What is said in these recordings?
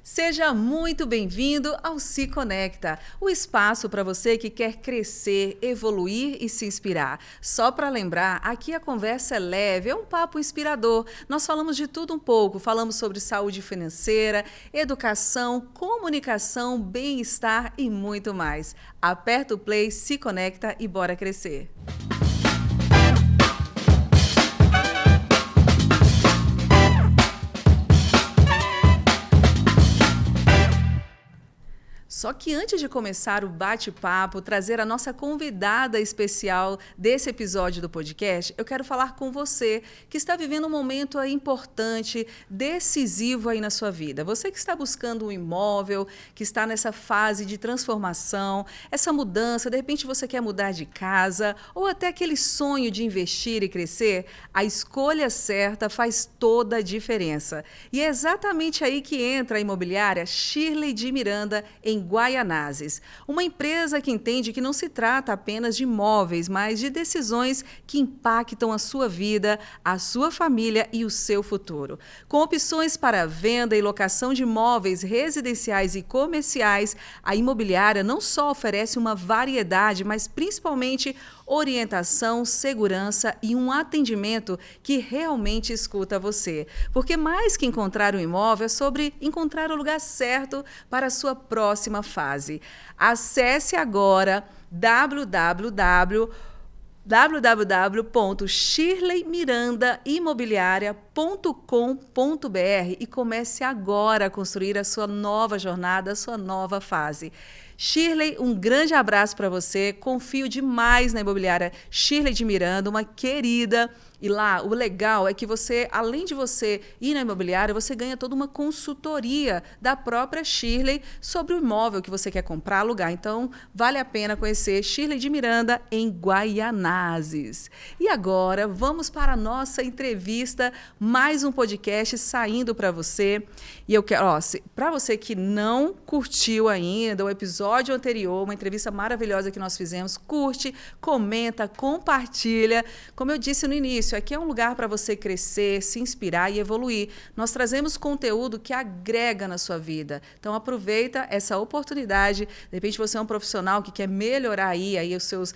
Seja muito bem-vindo ao Se Conecta, o espaço para você que quer crescer, evoluir e se inspirar. Só para lembrar, aqui a conversa é leve, é um papo inspirador. Nós falamos de tudo um pouco, falamos sobre saúde financeira, educação, comunicação, bem-estar e muito mais. Aperta o play, se conecta e bora crescer. Só que antes de começar o bate-papo, trazer a nossa convidada especial desse episódio do podcast, eu quero falar com você que está vivendo um momento importante, decisivo aí na sua vida. Você que está buscando um imóvel, que está nessa fase de transformação, essa mudança, de repente você quer mudar de casa, ou até aquele sonho de investir e crescer, a escolha certa faz toda a diferença. E é exatamente aí que entra a imobiliária Shirley de Miranda, em Guaianazes, uma empresa que entende que não se trata apenas de imóveis, mas de decisões que impactam a sua vida, a sua família e o seu futuro. Com opções para venda e locação de imóveis residenciais e comerciais, a imobiliária não só oferece uma variedade, mas principalmente orientação, segurança e um atendimento que realmente escuta você. Porque mais que encontrar um imóvel, é sobre encontrar o lugar certo para a sua próxima fase. Acesse agora www.shirleymirandaimobiliaria.com.br e comece agora a construir a sua nova jornada, a sua nova fase. Shirley, um grande abraço para você. Confio demais na imobiliária Shirley de Miranda, uma querida. E lá, o legal é que você, além de você ir na imobiliária, você ganha toda uma consultoria da própria Shirley sobre o imóvel que você quer comprar, alugar. Então, vale a pena conhecer Shirley de Miranda em Guaianazes. E agora, vamos para a nossa entrevista, mais um podcast saindo para você. E eu quero, para você que não curtiu ainda o episódio anterior, uma entrevista maravilhosa que nós fizemos, curte, comenta, compartilha. Como eu disse no início, aqui é um lugar para você crescer, se inspirar e evoluir. Nós trazemos conteúdo que agrega na sua vida. Então, aproveita essa oportunidade. De repente, você é um profissional que quer melhorar aí as suas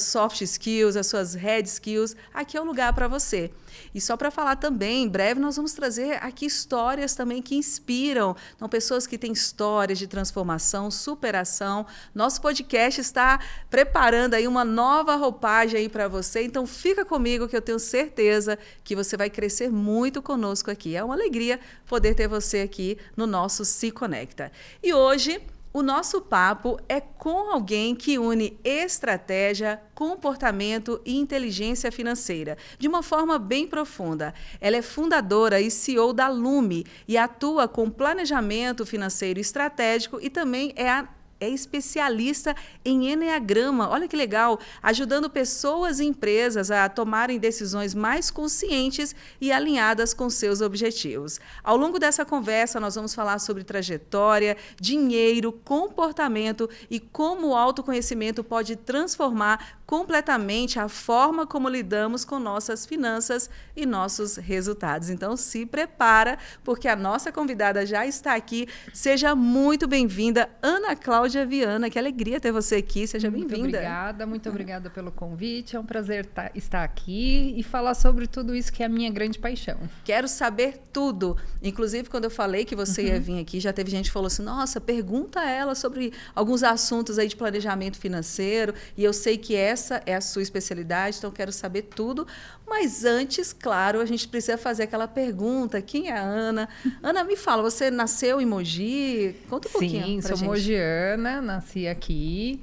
soft skills, as suas hard skills. Aqui é o lugar para você. E só para falar também, em breve nós vamos trazer aqui histórias também que inspiram. Então, pessoas que têm histórias de transformação, superação. Nosso podcast está preparando aí uma nova roupagem aí para você. Então, fica comigo que eu tenho certeza que você vai crescer muito conosco aqui. É uma alegria poder ter você aqui no nosso Se Conecta. E hoje o nosso papo é com alguém que une estratégia, comportamento e inteligência financeira, de uma forma bem profunda. Ela é fundadora e CEO da Lume e atua com planejamento financeiro estratégico e também é especialista em Eneagrama, olha que legal, ajudando pessoas e empresas a tomarem decisões mais conscientes e alinhadas com seus objetivos. Ao longo dessa conversa, nós vamos falar sobre trajetória, dinheiro, comportamento e como o autoconhecimento pode transformar completamente a forma como lidamos com nossas finanças e nossos resultados. Então, se prepara, porque a nossa convidada já está aqui. Seja muito bem-vinda, Ana Cláudia Viana, que alegria ter você aqui, seja bem-vinda. Muito obrigada pelo convite, é um prazer estar aqui e falar sobre tudo isso que é a minha grande paixão. Quero saber tudo, inclusive quando eu falei que você ia vir aqui, já teve gente que falou assim, nossa, pergunta a ela sobre alguns assuntos aí de planejamento financeiro, e eu sei que essa é a sua especialidade, então quero saber tudo, mas antes, claro, a gente precisa fazer aquela pergunta, quem é a Ana? Ana, me fala, você nasceu em Mogi? Conta um pouquinho pra gente. Sim, sou mogiana, nasci aqui.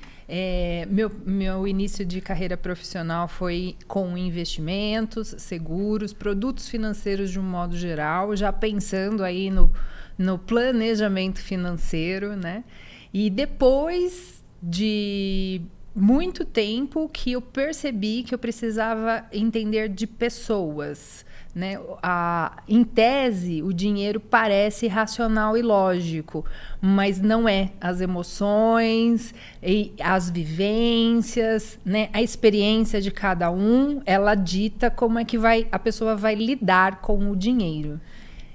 Meu início de carreira profissional foi com investimentos, seguros, produtos financeiros de um modo geral, já pensando aí no planejamento financeiro, né? E depois de muito tempo que eu percebi que eu precisava entender de pessoas, né? Em tese, o dinheiro parece racional e lógico, mas não é. As emoções, as vivências, né? A experiência de cada um, ela dita como é que a pessoa vai lidar com o dinheiro.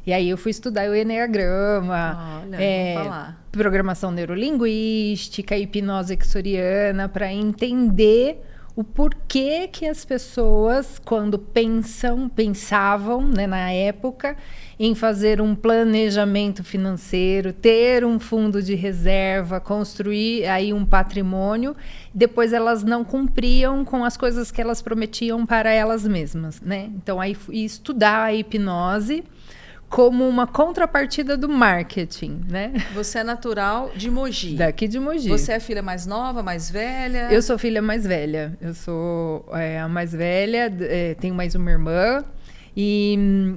E aí eu fui estudar o Eneagrama, Olha, vamos falar. programação neurolinguística, hipnose exoriana, para entender o porquê que as pessoas, quando pensavam, né, na época, em fazer um planejamento financeiro, ter um fundo de reserva, construir aí um patrimônio, depois elas não cumpriam com as coisas que elas prometiam para elas mesmas, né? Então aí fui estudar a hipnose como uma contrapartida do marketing, né? Você é natural de Mogi. Daqui de Mogi. Você é a filha mais nova, mais velha? Eu sou filha mais velha. Eu sou a mais velha, tenho mais uma irmã. E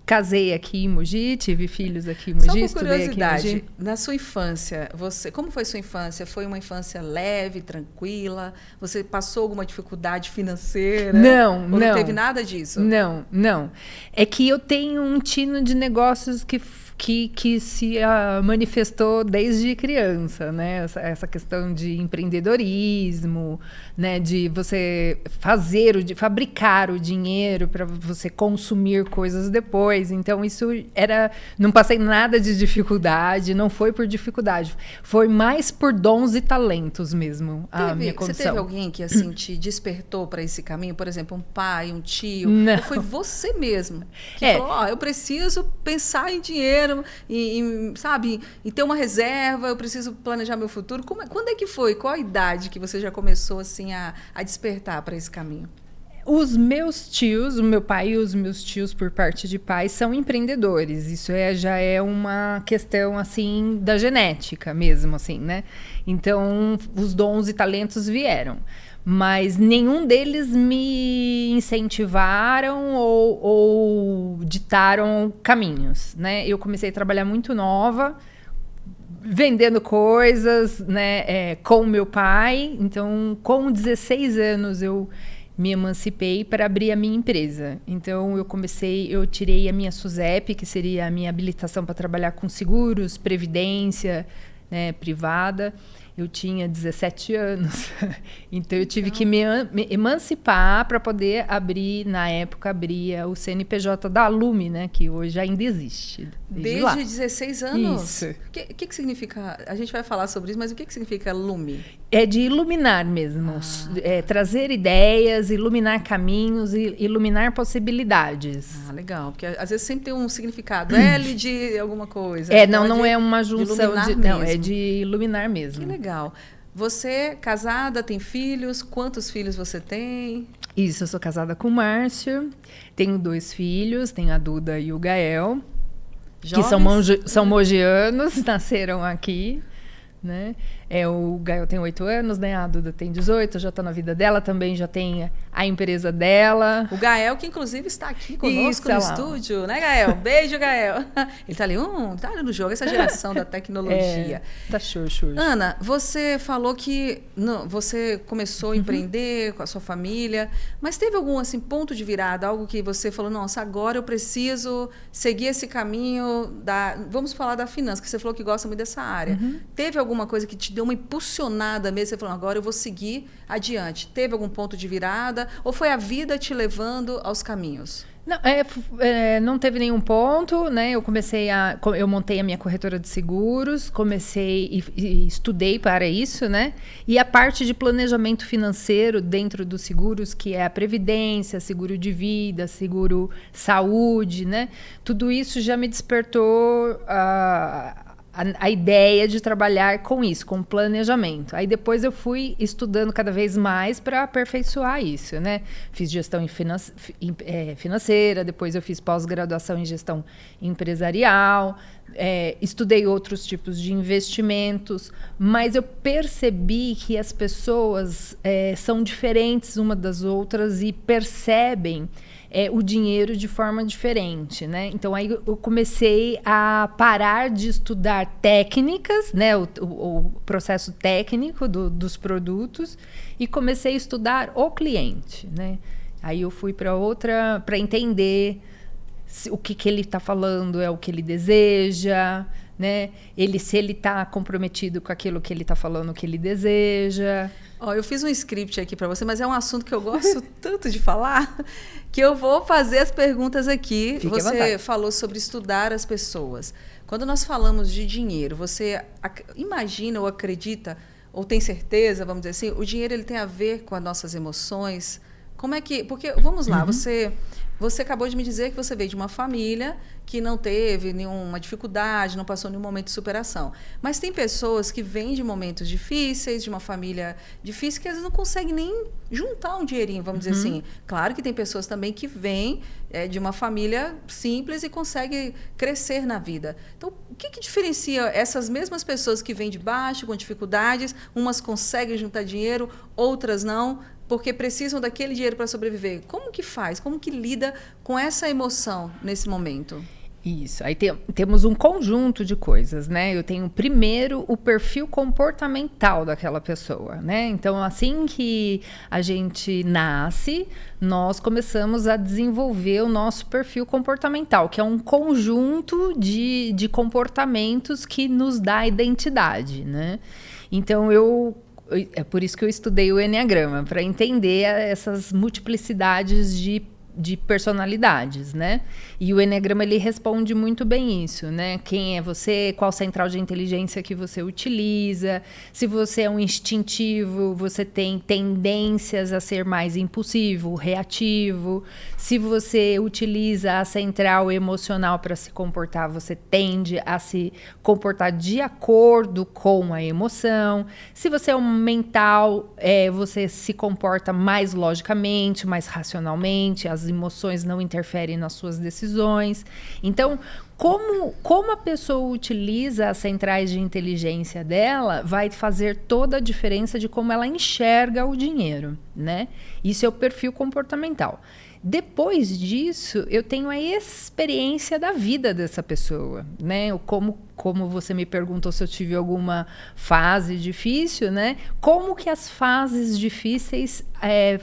casei aqui em Mogi, tive filhos aqui em Mogi, Só por estudei aqui em curiosidade, Mogi. na sua infância, como foi sua infância? Foi uma infância leve, tranquila? Você passou alguma dificuldade financeira? Não, Ou não. não teve nada disso? Não. É que eu tenho um tino de negócios que se manifestou desde criança, né? Essa questão de empreendedorismo, né? De você fabricar o dinheiro para você consumir coisas depois. Então, isso não passei nada de dificuldade, não foi por dificuldade. Foi mais por dons e talentos mesmo, a minha condição. Você teve alguém que assim te despertou para esse caminho? Por exemplo, um pai, um tio? Não. Ou foi você mesmo que falou, eu preciso pensar em dinheiro, sabe, em ter uma reserva, eu preciso planejar meu futuro. Quando é que foi? Qual a idade que você já começou assim a despertar para esse caminho? Os meus tios, o meu pai e os meus tios por parte de pai são empreendedores. Isso já é uma questão assim da genética mesmo, assim, né? Então, os dons e talentos vieram. Mas nenhum deles me incentivaram ou ditaram caminhos, né? Eu comecei a trabalhar muito nova, vendendo coisas, né, com meu pai. Então, com 16 anos, eu me emancipei para abrir a minha empresa. Então, eu tirei a minha SUSEP, que seria a minha habilitação para trabalhar com seguros, previdência, né, privada. Eu tinha 17 anos, então eu tive que me emancipar para poder abrir, na época, abria o CNPJ da Lume, né, que hoje ainda existe. Desde 16 anos? Isso. O que significa, a gente vai falar sobre isso, mas o que significa Lume? É de iluminar mesmo, trazer ideias, iluminar caminhos, iluminar possibilidades. Legal, porque às vezes sempre tem um significado, L de alguma coisa. Não é uma junção não, é de iluminar mesmo. Que legal. Você casada, tem filhos? Quantos filhos você tem? Isso, eu sou casada com o Márcio, tenho 2 filhos, tenho a Duda e o Gael, Jovens? que são mogianos, nasceram aqui, né? O Gael tem 8 anos, né? A Duda tem 18, já está na vida dela, também já tem a empresa dela. O Gael, que inclusive está aqui conosco no lá. estúdio, né, Gael? Beijo, Gael. Ele está ali, tá ali no jogo, essa geração da tecnologia. Tá show. Ana, você falou que você começou a empreender com a sua família, mas teve algum assim, ponto de virada, algo que você falou, nossa, agora eu preciso seguir esse caminho vamos falar da finança, que você falou que gosta muito dessa área. Teve alguma coisa que te deu uma impulsionada mesmo, você falou, agora eu vou seguir adiante. Teve algum ponto de virada ou foi a vida te levando aos caminhos? Não, não teve nenhum ponto, né? Eu montei a minha corretora de seguros, comecei e estudei para isso, né? E a parte de planejamento financeiro dentro dos seguros, que é a previdência, seguro de vida, seguro saúde, né? Tudo isso já me despertou a ideia de trabalhar com isso, com planejamento. Aí depois eu fui estudando cada vez mais para aperfeiçoar isso, né? Fiz gestão financeira, depois eu fiz pós-graduação em gestão empresarial, estudei outros tipos de investimentos, mas eu percebi que as pessoas são diferentes uma das outras e percebem o dinheiro de forma diferente, né? Então, aí eu comecei a parar de estudar técnicas, né? O processo técnico dos produtos e comecei a estudar o cliente, né? Aí eu fui para entender o que ele está falando, é o que ele deseja, né? Se ele está comprometido com aquilo que ele está falando que ele deseja. Ó, eu fiz um script aqui para você, mas é um assunto que eu gosto tanto de falar, que eu vou fazer as perguntas aqui. Fique você falou sobre estudar as pessoas. Quando nós falamos de dinheiro, você imagina ou acredita, ou tem certeza, vamos dizer assim, o dinheiro ele tem a ver com as nossas emoções? Como é que... Porque, vamos lá, você acabou de me dizer que você veio de uma família que não teve nenhuma dificuldade, não passou nenhum momento de superação. Mas tem pessoas que vêm de momentos difíceis, de uma família difícil, que às vezes não conseguem nem juntar um dinheirinho, vamos dizer assim. Claro que tem pessoas também que vêm de uma família simples e conseguem crescer na vida. Então, o que diferencia essas mesmas pessoas que vêm de baixo, com dificuldades, umas conseguem juntar dinheiro, outras não, porque precisam daquele dinheiro para sobreviver? Como que faz? Como que lida com essa emoção nesse momento? Isso. Aí temos um conjunto de coisas, né? Eu tenho primeiro o perfil comportamental daquela pessoa, né? Então, assim que a gente nasce, nós começamos a desenvolver o nosso perfil comportamental, que é um conjunto de comportamentos que nos dá identidade, né? Então, é por isso que eu estudei o Eneagrama, para entender essas multiplicidades de personalidades, né? E o Eneagrama, ele responde muito bem isso, né? Quem é você, qual central de inteligência que você utiliza, se você é um instintivo, você tem tendências a ser mais impulsivo, reativo, se você utiliza a central emocional para se comportar, você tende a se comportar de acordo com a emoção, se você é um mental, você se comporta mais logicamente, mais racionalmente, as emoções não interferem nas suas decisões. Então, como a pessoa utiliza as centrais de inteligência dela vai fazer toda a diferença de como ela enxerga o dinheiro, né? Isso é o perfil comportamental. Depois disso, eu tenho a experiência da vida dessa pessoa, né? Como você me perguntou se eu tive alguma fase difícil, né? Como que as fases difíceis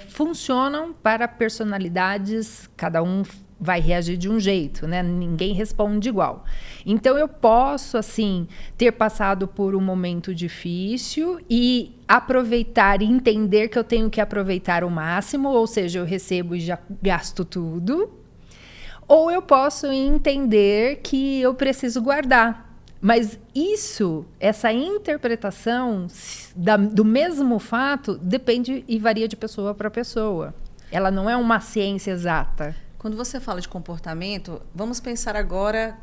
funcionam para personalidades, cada um vai reagir de um jeito, né? Ninguém responde igual. Então, eu posso, assim, ter passado por um momento difícil e aproveitar e entender que eu tenho que aproveitar o máximo, ou seja, eu recebo e já gasto tudo. Ou eu posso entender que eu preciso guardar. Mas essa interpretação do mesmo fato depende e varia de pessoa para pessoa. Ela não é uma ciência exata. Quando você fala de comportamento, vamos pensar agora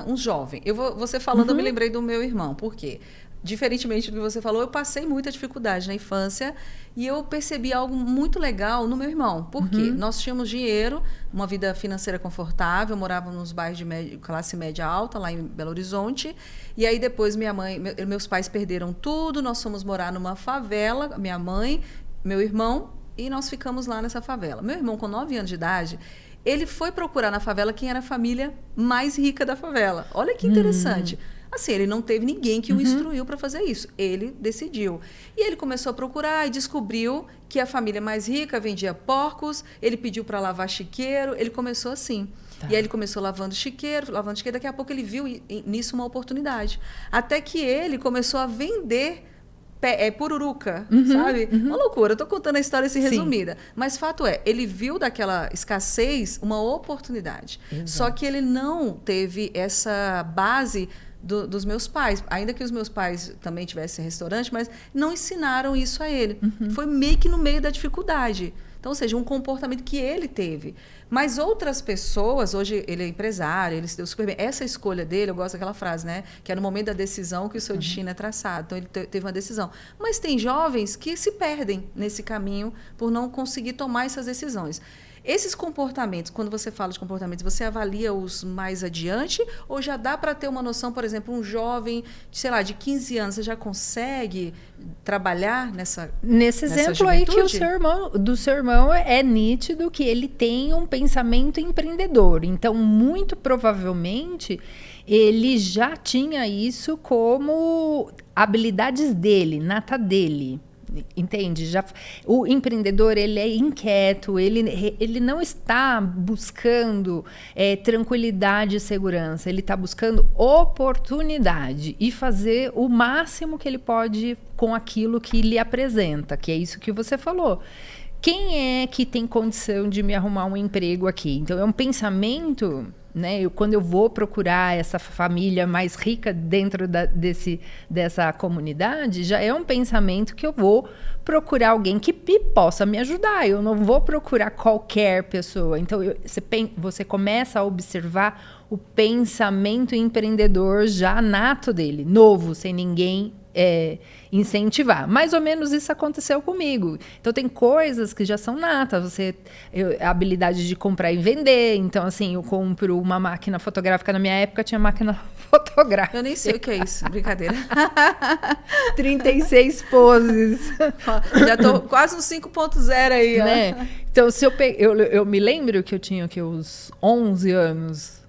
um jovem. Você falando, eu me lembrei do meu irmão. Por quê? Diferentemente do que você falou, eu passei muita dificuldade na infância e eu percebi algo muito legal no meu irmão. Por quê? Nós tínhamos dinheiro, uma vida financeira confortável, morávamos nos bairros de classe média alta, lá em Belo Horizonte. E aí depois meus pais perderam tudo, nós fomos morar numa favela, minha mãe, meu irmão, e nós ficamos lá nessa favela. Meu irmão, com 9 anos de idade, ele foi procurar na favela quem era a família mais rica da favela. Olha que interessante. Assim, ele não teve ninguém que o instruiu para fazer isso. Ele decidiu. E ele começou a procurar e descobriu que a família mais rica vendia porcos. Ele pediu para lavar chiqueiro. Ele começou assim. Tá. E aí ele começou lavando chiqueiro. Daqui a pouco ele viu nisso uma oportunidade. Até que ele começou a vender pururuca, sabe? Uma loucura. Eu tô contando a história assim resumida. Mas fato é, ele viu daquela escassez uma oportunidade. Exato. Só que ele não teve essa base dos meus pais. Ainda que os meus pais também tivessem restaurante, mas não ensinaram isso a ele. Foi meio que no meio da dificuldade. Então, ou seja, um comportamento que ele teve. Mas outras pessoas, hoje ele é empresário, ele se deu super bem. Essa escolha dele, eu gosto daquela frase, né? Que é no momento da decisão que o seu destino é traçado. Então, ele teve uma decisão. Mas tem jovens que se perdem nesse caminho por não conseguir tomar essas decisões. Esses comportamentos, quando você fala de comportamentos, você avalia os mais adiante ou já dá para ter uma noção, por exemplo, um jovem, sei lá, de 15 anos, você já consegue trabalhar Nesse exemplo aí que do seu irmão é nítido que ele tem um pensamento empreendedor. Então, muito provavelmente, ele já tinha isso como habilidades dele, nata dele. Entende? O empreendedor, ele é inquieto, ele não está buscando tranquilidade e segurança, ele está buscando oportunidade e fazer o máximo que ele pode com aquilo que lhe apresenta, que é isso que você falou. Quem é que tem condição de me arrumar um emprego aqui? Então, é um pensamento, né? Quando eu vou procurar essa família mais rica dentro dessa comunidade, já é um pensamento que eu vou procurar alguém que possa me ajudar. Eu não vou procurar qualquer pessoa. Então, você começa a observar o pensamento empreendedor já nato dele, novo, sem ninguém incentivar. Mais ou menos isso aconteceu comigo. Então, tem coisas que já são natas. A habilidade de comprar e vender. Então, assim, eu compro uma máquina fotográfica. Na minha época, tinha máquina fotográfica. Eu nem sei o que é isso. Brincadeira. 36 poses. Já tô quase um 5.0 aí. Né? Então, eu me lembro que eu tinha uns 11 anos.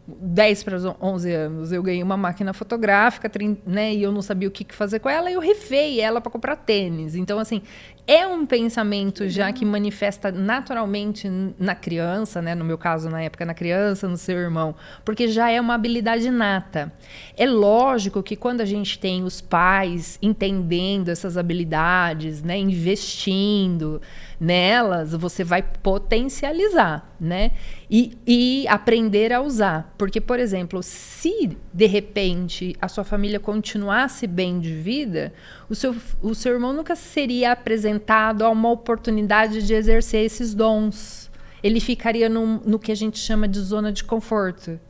10 para 11 anos, eu ganhei uma máquina fotográfica, né, e eu não sabia o que fazer com ela, e eu rifei ela para comprar tênis. Então, assim, é um pensamento já que manifesta naturalmente na criança, né, no meu caso, na época, na criança, no seu irmão, porque já é uma habilidade inata. É lógico que quando a gente tem os pais entendendo essas habilidades, né, investindo nelas, você vai potencializar, né? E aprender a usar. Porque, por exemplo, se de repente a sua família continuasse bem de vida, o seu irmão nunca seria apresentado a uma oportunidade de exercer esses dons. Ele ficaria no que a gente chama de zona de conforto,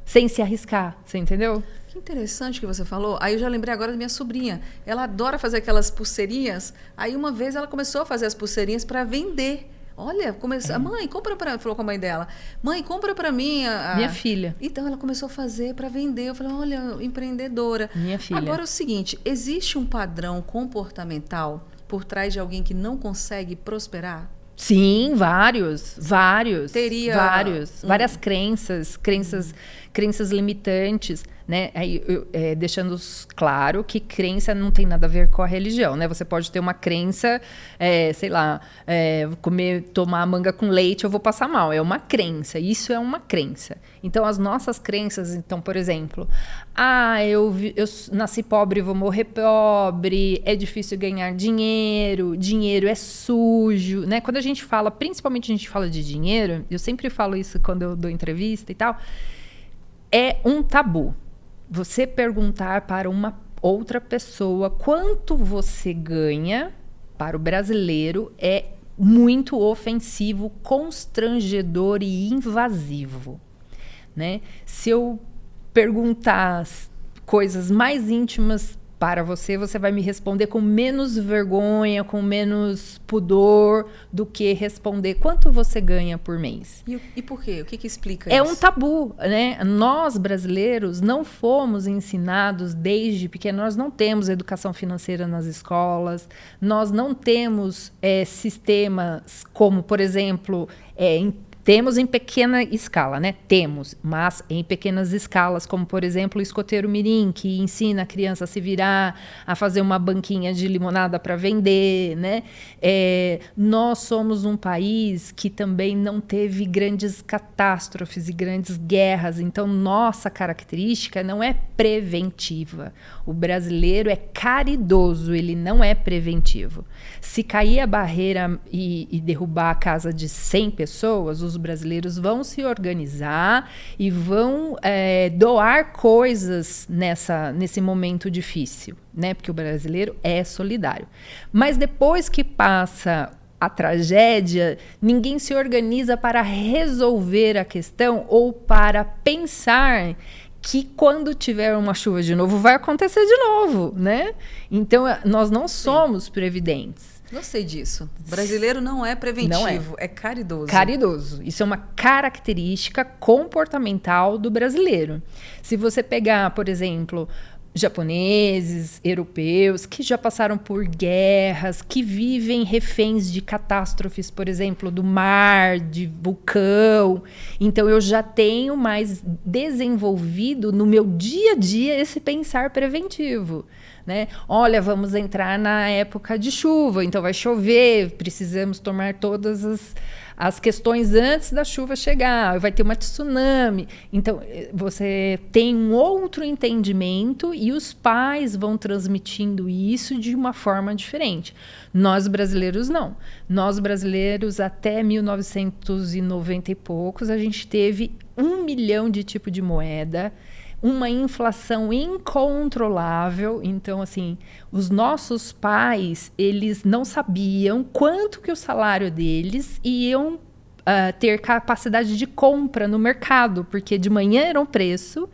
sem se arriscar, você entendeu? Que interessante que você falou. Aí eu já lembrei agora da minha sobrinha. Ela adora fazer aquelas pulseirinhas. Aí uma vez ela começou a fazer as pulseirinhas para vender. Olha, mãe, compra para... Falou com a mãe dela. Mãe, compra para mim. Minha filha. Então ela começou a fazer para vender. Eu falei, olha, empreendedora. Minha filha. Agora é o seguinte, existe um padrão comportamental por trás de alguém que não consegue prosperar? Sim, vários. Teria Várias crenças limitantes, né? Aí, deixando claro que crença não tem nada a ver com a religião, né? Você pode ter uma crença, sei lá, tomar manga com leite, eu vou passar mal. É uma crença, isso é uma crença. Então, as nossas crenças, então, por exemplo, eu nasci pobre e vou morrer pobre, é difícil ganhar dinheiro é sujo, né? Quando a gente fala, principalmente a gente fala de dinheiro, eu sempre falo isso quando eu dou entrevista e tal, é um tabu. Você perguntar para uma outra pessoa quanto você ganha, para o brasileiro, é muito ofensivo, constrangedor e invasivo, né? Se eu perguntar coisas mais íntimas para você, você vai me responder com menos vergonha, com menos pudor do que responder quanto você ganha por mês. E por quê? O que explica isso? É um tabu, né? Nós, brasileiros, não fomos ensinados desde pequenos, nós não temos educação financeira nas escolas, nós não temos sistemas como, por exemplo, temos em pequena escala, né? Temos, mas em pequenas escalas, como, por exemplo, o escoteiro mirim, que ensina a criança a se virar, a fazer uma banquinha de limonada para vender, né? Nós somos um país que também não teve grandes catástrofes e grandes guerras, então nossa característica não é preventiva. O brasileiro é caridoso, ele não é preventivo. Se cair a barreira e derrubar a casa de 100 pessoas, os brasileiros vão se organizar e vão doar coisas nesse momento difícil, né? Porque o brasileiro é solidário. Mas depois que passa a tragédia, ninguém se organiza para resolver a questão ou para pensar que quando tiver uma chuva de novo vai acontecer de novo, né? Então nós não somos previdentes. Gostei disso. O brasileiro não é preventivo, é caridoso. Caridoso. Isso é uma característica comportamental do brasileiro. Se você pegar, por exemplo, japoneses, europeus, que já passaram por guerras, que vivem reféns de catástrofes, por exemplo, do mar, de vulcão. Então, eu já tenho mais desenvolvido no meu dia a dia esse pensar preventivo. Né? Olha, vamos entrar na época de chuva, então vai chover, precisamos tomar todas as questões antes da chuva chegar, vai ter uma tsunami. Então, você tem um outro entendimento e os pais vão transmitindo isso de uma forma diferente. Nós brasileiros não. Nós brasileiros, até 1990 e poucos, a gente teve 1 milhão de tipos de moeda, uma inflação incontrolável. Então, assim, os nossos pais, eles não sabiam quanto que o salário deles iam ter capacidade de compra no mercado, porque de manhã era um preço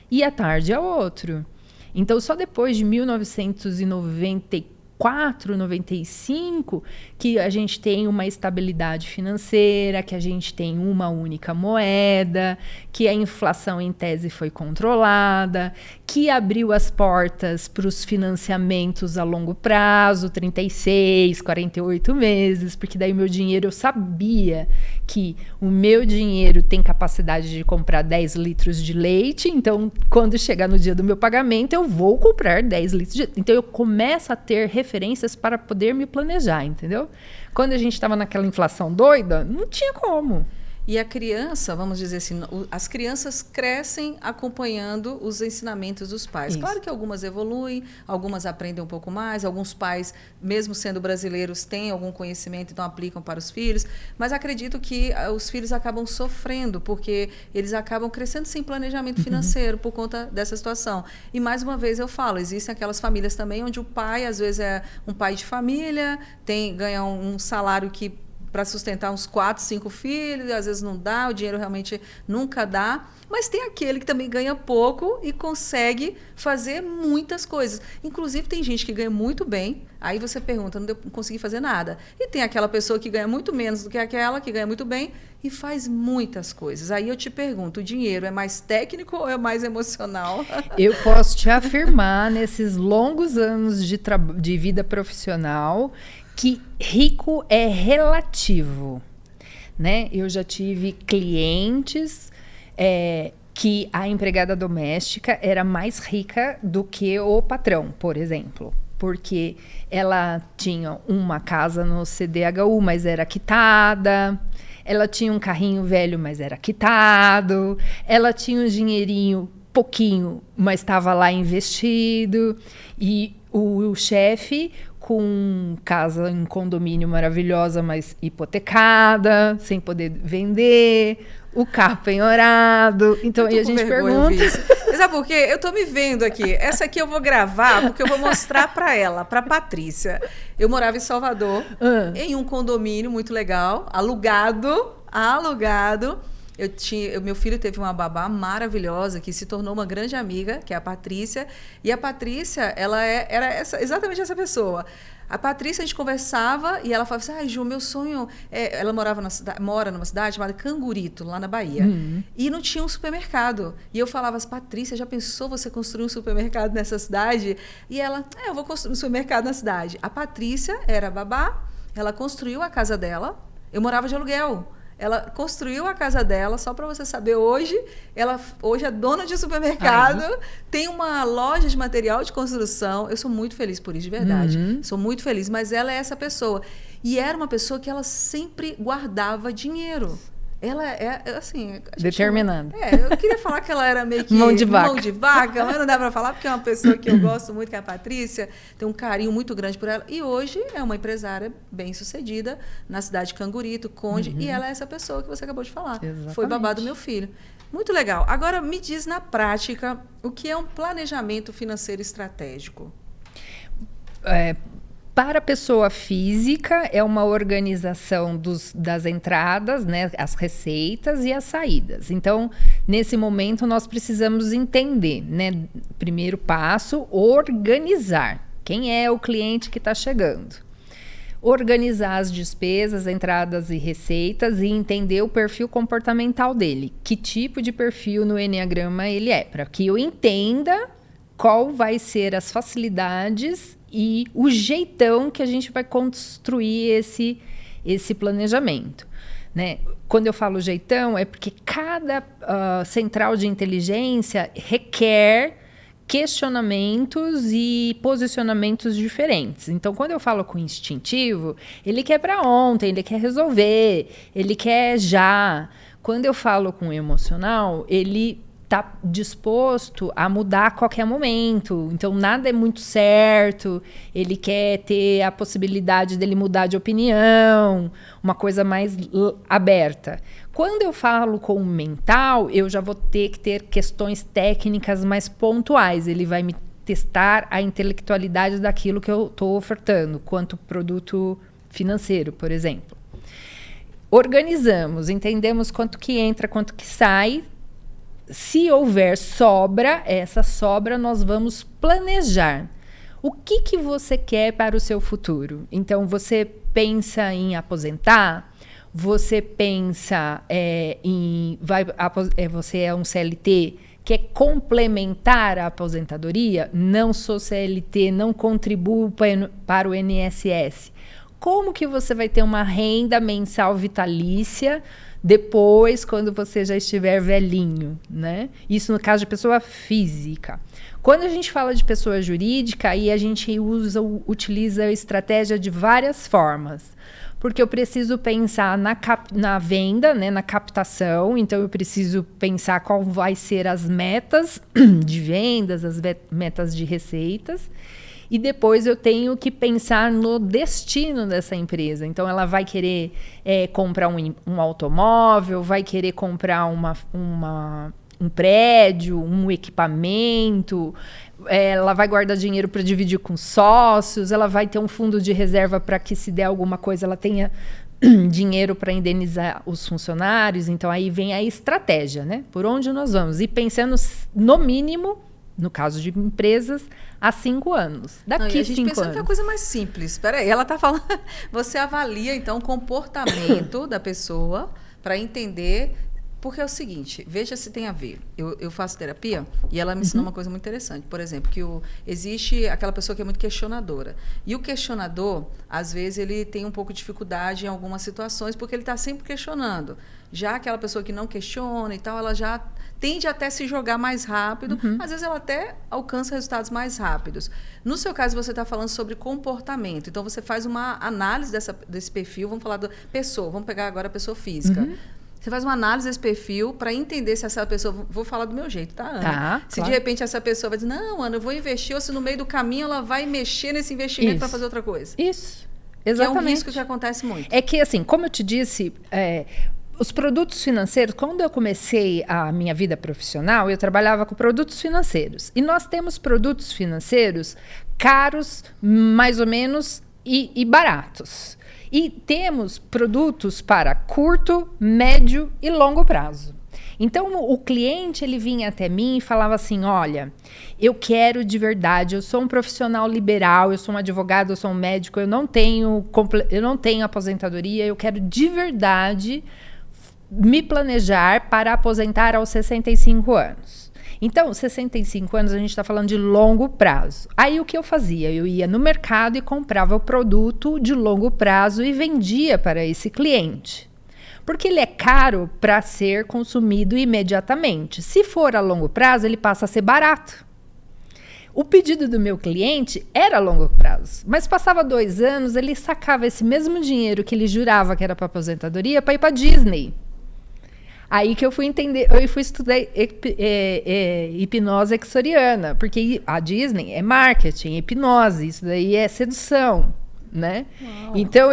e à tarde é outro. Então, só depois de 1994, 95, que a gente tem uma estabilidade financeira, que a gente tem uma única moeda, que a inflação em tese foi controlada, que abriu as portas para os financiamentos a longo prazo, 36, 48 meses, porque daí o meu dinheiro, eu sabia que o meu dinheiro tem capacidade de comprar 10 litros de leite, então quando chegar no dia do meu pagamento, eu vou comprar 10 litros de leite. Então eu começo a ter referências para poder me planejar, entendeu? Quando a gente estava naquela inflação doida, não tinha como. E a criança, vamos dizer assim, as crianças crescem acompanhando os ensinamentos dos pais. Isso. Claro que algumas evoluem, algumas aprendem um pouco mais, alguns pais, mesmo sendo brasileiros, têm algum conhecimento, então aplicam para os filhos, mas acredito que os filhos acabam sofrendo, porque eles acabam crescendo sem planejamento financeiro por conta dessa situação. E mais uma vez eu falo, existem aquelas famílias também onde o pai, às vezes, é um pai de família, ganha um salário que para sustentar uns 4, 5 filhos, às vezes não dá, o dinheiro realmente nunca dá, mas tem aquele que também ganha pouco e consegue fazer muitas coisas. Inclusive tem gente que ganha muito bem, aí você pergunta, não consegui fazer nada. E tem aquela pessoa que ganha muito menos do que aquela, que ganha muito bem e faz muitas coisas. Aí eu te pergunto, o dinheiro é mais técnico ou é mais emocional? Eu posso te afirmar, nesses longos anos de vida profissional, que rico é relativo, né? Eu já tive clientes que a empregada doméstica era mais rica do que o patrão, por exemplo. Porque ela tinha uma casa no CDHU, mas era quitada. Ela tinha um carrinho velho, mas era quitado. Ela tinha um dinheirinho pouquinho, mas estava lá investido. E o chefe com casa em condomínio maravilhosa, mas hipotecada, sem poder vender, o carro penhorado. Então, aí a gente pergunta... Sabe por quê? Eu tô me vendo aqui. Essa aqui eu vou gravar, porque eu vou mostrar para ela, para Patrícia. Eu morava em Salvador, em um condomínio muito legal, alugado. Meu filho teve uma babá maravilhosa que se tornou uma grande amiga, que é a Patrícia. E a Patrícia, ela era exatamente essa pessoa. A Patrícia, a gente conversava e ela falava assim, Ju, meu sonho... Ela mora numa cidade chamada Cangurito, lá na Bahia. E não tinha um supermercado. E eu falava, Patrícia, já pensou você construir um supermercado nessa cidade? E ela, eu vou construir um supermercado na cidade. A Patrícia era babá, ela construiu a casa dela. Eu morava de aluguel. Ela construiu a casa dela, só para você saber, hoje é dona de supermercado, tem uma loja de material de construção. Eu sou muito feliz por isso, de verdade. Sou muito feliz, mas ela é essa pessoa. E era uma pessoa que ela sempre guardava dinheiro. Ela é, assim... Determinada. Eu queria falar que ela era meio que... Mão de vaca, mas não dá para falar, porque é uma pessoa que eu gosto muito, que é a Patrícia. Tenho um carinho muito grande por ela. E hoje é uma empresária bem-sucedida na cidade de Cangurito, Conde. E ela é essa pessoa que você acabou de falar. Exatamente. Foi babá do meu filho. Muito legal. Agora, me diz na prática, o que é um planejamento financeiro estratégico? Para a pessoa física, é uma organização das entradas, né, as receitas e as saídas. Então, nesse momento, nós precisamos entender, né? Primeiro passo, organizar. Quem é o cliente que está chegando? Organizar as despesas, entradas e receitas e entender o perfil comportamental dele. Que tipo de perfil no Enneagrama ele é, para que eu entenda qual vai ser as facilidades e o jeitão que a gente vai construir esse planejamento, né? Quando eu falo jeitão, é porque cada central de inteligência requer questionamentos e posicionamentos diferentes. Então, quando eu falo com o instintivo, ele quer para ontem, ele quer resolver, ele quer já. Quando eu falo com o emocional, ele está disposto a mudar a qualquer momento. Então, nada é muito certo. Ele quer ter a possibilidade dele mudar de opinião, uma coisa mais aberta. Quando eu falo com o mental, eu já vou ter que ter questões técnicas mais pontuais. Ele vai me testar a intelectualidade daquilo que eu estou ofertando, quanto produto financeiro, por exemplo. Organizamos, entendemos quanto que entra, quanto que sai. Se houver sobra, essa sobra nós vamos planejar. O que você quer para o seu futuro? Então, você pensa em aposentar? Você pensa você é um CLT, quer complementar a aposentadoria? Não sou CLT, não contribuo para o INSS. Como que você vai ter uma renda mensal vitalícia depois, quando você já estiver velhinho, né? Isso no caso de pessoa física. Quando a gente fala de pessoa jurídica, aí a gente utiliza a estratégia de várias formas. Porque eu preciso pensar na venda, né, na captação. Então, eu preciso pensar qual vai ser as metas de vendas, as metas de receitas. E depois eu tenho que pensar no destino dessa empresa. Então, ela vai querer comprar um automóvel, vai querer comprar um prédio, um equipamento, ela vai guardar dinheiro para dividir com sócios, ela vai ter um fundo de reserva para que, se der alguma coisa, ela tenha dinheiro para indenizar os funcionários. Então, aí vem a estratégia, né? Por onde nós vamos? E pensando, no mínimo, no caso de empresas, há 5 anos. Daqui a 5 anos. A gente pensando que é a coisa mais simples. Espera aí, ela está falando... Você avalia, então, o comportamento da pessoa para entender... Porque é o seguinte, veja se tem a ver. Eu faço terapia e ela me ensinou uma coisa muito interessante. Por exemplo, que existe aquela pessoa que é muito questionadora. E o questionador, às vezes, ele tem um pouco de dificuldade em algumas situações, porque ele está sempre questionando. Já aquela pessoa que não questiona e tal, ela já tende até a se jogar mais rápido. Às vezes, ela até alcança resultados mais rápidos. No seu caso, você está falando sobre comportamento. Então, você faz uma análise desse perfil. Vamos falar da pessoa. Vamos pegar agora a pessoa física. Você faz uma análise desse perfil para entender se essa pessoa... Vou falar do meu jeito, tá, Ana? Tá, se claro. De repente essa pessoa vai dizer, não, Ana, eu vou investir, ou se no meio do caminho ela vai mexer nesse investimento para fazer outra coisa. Isso, exatamente. Que é um risco que acontece muito. É que, assim, como eu te disse... os produtos financeiros, quando eu comecei a minha vida profissional, eu trabalhava com produtos financeiros. E nós temos produtos financeiros caros, mais ou menos, e baratos. E temos produtos para curto, médio e longo prazo. Então, o cliente, ele vinha até mim e falava assim, olha, eu quero de verdade, eu sou um profissional liberal, eu sou um advogado, eu sou um médico, eu não tenho aposentadoria, eu quero de verdade me planejar para aposentar aos 65 anos. Então, 65 anos a gente está falando de longo prazo. Aí o que eu fazia? Eu ia no mercado e comprava o produto de longo prazo e vendia para esse cliente. Porque ele é caro para ser consumido imediatamente. Se for a longo prazo, ele passa a ser barato. O pedido do meu cliente era a longo prazo. Mas passava 2 anos, ele sacava esse mesmo dinheiro que ele jurava que era para aposentadoria para ir para Disney. Aí que eu fui entender, eu fui estudar hipnose exoriana, porque a Disney é marketing, hipnose, isso daí é sedução, né? Uau. Então,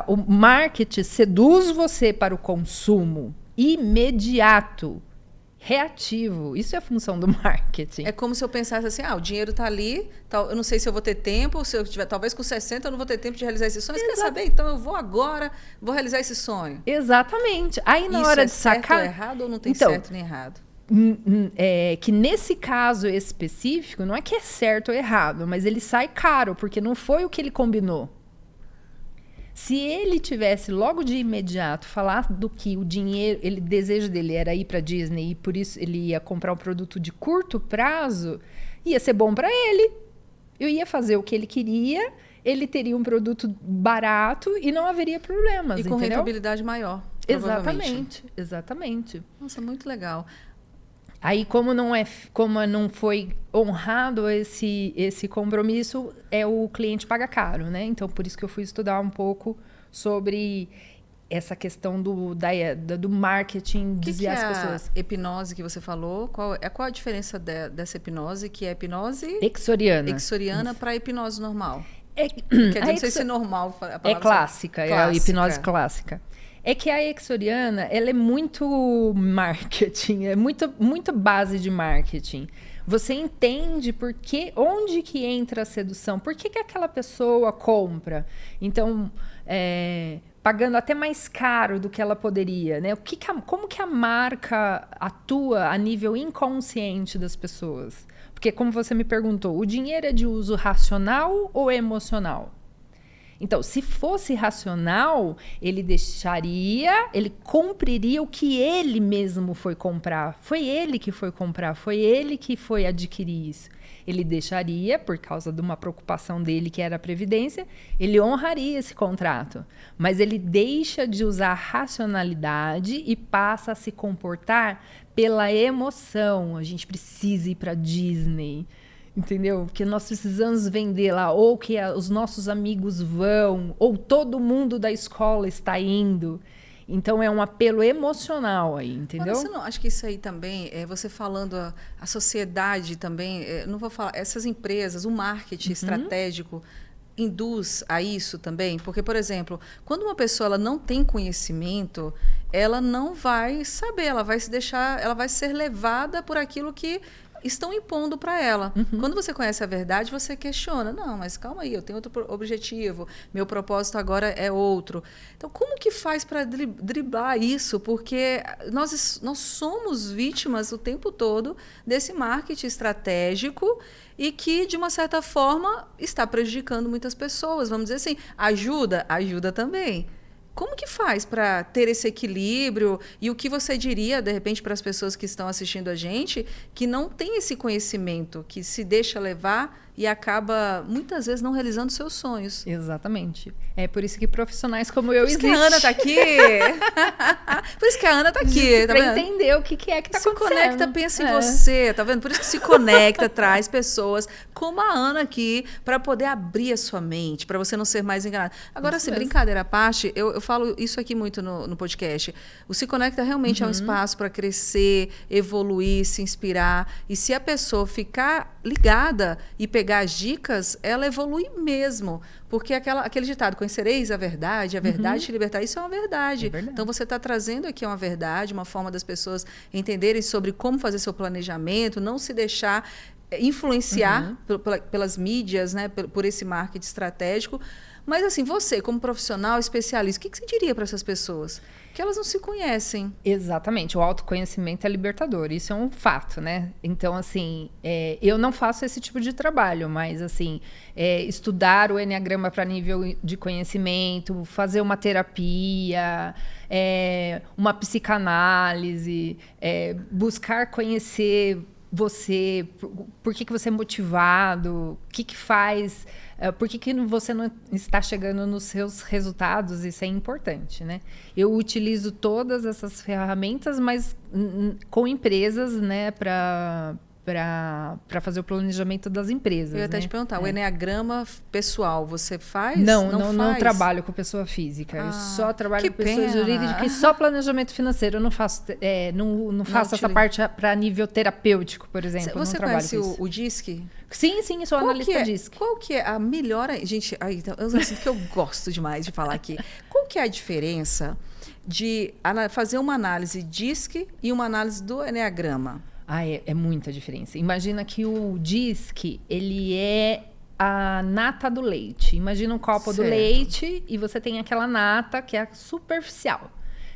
o marketing seduz você para o consumo imediato, reativo. Isso é a função do marketing. É como se eu pensasse assim, o dinheiro está ali, eu não sei se eu vou ter tempo, se eu tiver, talvez com 60 eu não vou ter tempo de realizar esse sonho. Você quer saber? Então eu vou agora, vou realizar esse sonho. Exatamente. Aí na hora de sacar... Isso é certo ou errado ou não tem certo nem errado? Que nesse caso específico, não é que é certo ou errado, mas ele sai caro, porque não foi o que ele combinou. Se ele tivesse logo de imediato falado que o dinheiro, o desejo dele era ir para Disney e por isso ele ia comprar um produto de curto prazo, ia ser bom para ele. Eu ia fazer o que ele queria, ele teria um produto barato e não haveria problemas, E com entendeu? rentabilidade maior, Exatamente. Nossa, muito legal. Aí, como não foi honrado esse compromisso, o cliente paga caro, né? Então, por isso que eu fui estudar um pouco sobre essa questão do marketing, desviar as pessoas. A hipnose que você falou? Qual a diferença dessa hipnose, que é a hipnose Exoriana para a hipnose normal? Quer dizer, não sei se é normal a palavra. É clássica, é a hipnose clássica. É que a exoriana, ela é muito marketing, é muito base de marketing. Você entende onde que entra a sedução, por que aquela pessoa compra. Então, pagando até mais caro do que ela poderia, né? Como que a marca atua a nível inconsciente das pessoas? Porque, como você me perguntou, o dinheiro é de uso racional ou emocional? Então, se fosse racional, ele cumpriria o que ele mesmo foi comprar. Foi ele que foi comprar, foi ele que foi adquirir isso. Ele deixaria, por causa de uma preocupação dele, que era a previdência, ele honraria esse contrato. Mas ele deixa de usar a racionalidade e passa a se comportar pela emoção. A gente precisa ir para Disney. Entendeu? Porque nós precisamos vender lá, ou que os nossos amigos vão, ou todo mundo da escola está indo. Então, é um apelo emocional aí, entendeu? Mas você não acha que isso aí também, você falando, a sociedade também, não vou falar, essas empresas, o marketing estratégico induz a isso também? Porque, por exemplo, quando uma pessoa ela não tem conhecimento, ela não vai saber, ela vai ser levada por aquilo que estão impondo para ela. Quando você conhece a verdade, você questiona. Não, mas calma aí, eu tenho outro objetivo. Meu propósito agora é outro. Então, como que faz para driblar isso? Porque nós somos vítimas o tempo todo desse marketing estratégico e que, de uma certa forma, está prejudicando muitas pessoas. Vamos dizer assim, ajuda também. Como que faz para ter esse equilíbrio? E o que você diria, de repente, para as pessoas que estão assistindo a gente, que não tem esse conhecimento, que se deixa levar e acaba, muitas vezes, não realizando seus sonhos? Exatamente. É por isso que profissionais como eu existem. Por isso que a Ana está aqui. Por isso que a Ana está aqui. Tá para entender o que é que está acontecendo. Se conecta, pensa em você, tá vendo? Por isso que se conecta, traz pessoas como a Ana aqui, para poder abrir a sua mente, para você não ser mais enganado. Agora, se brincadeira à parte, eu falo isso aqui muito no podcast. O Se Conecta realmente é um espaço para crescer, evoluir, se inspirar. E se a pessoa ficar ligada e pegar as dicas, ela evolui mesmo. Porque aquele ditado, conhecereis a verdade te libertará, isso é uma verdade. Então, você está trazendo aqui uma verdade, uma forma das pessoas entenderem sobre como fazer seu planejamento, não se deixar influenciar pelas mídias, né, por esse marketing estratégico. Mas, assim, você, como profissional, especialista, o que você diria para essas pessoas? Que elas não se conhecem. Exatamente. O autoconhecimento é libertador. Isso é um fato, né? Então, assim, eu não faço esse tipo de trabalho, mas, assim, estudar o Enneagrama para nível de conhecimento, fazer uma terapia, uma psicanálise, buscar conhecer você, por que você é motivado, o que faz, por que você não está chegando nos seus resultados, isso é importante, né? Eu utilizo todas essas ferramentas, mas com empresas, né, para fazer o planejamento das empresas. Eu ia até te perguntar, o Enneagrama pessoal, você faz? Não trabalho com pessoa física. Eu só trabalho com pessoa jurídica e só planejamento financeiro. Eu não faço, não faço essa parte para nível terapêutico, por exemplo. Você conhece o DISC? Sim, sou analista DISC. Qual que é a melhor... Gente, eu sinto que eu gosto demais de falar aqui. Qual que é a diferença de fazer uma análise DISC e uma análise do Enneagrama? É muita diferença. Imagina que o DISC, ele é a nata do leite. Imagina um copo do leite e você tem aquela nata que é superficial.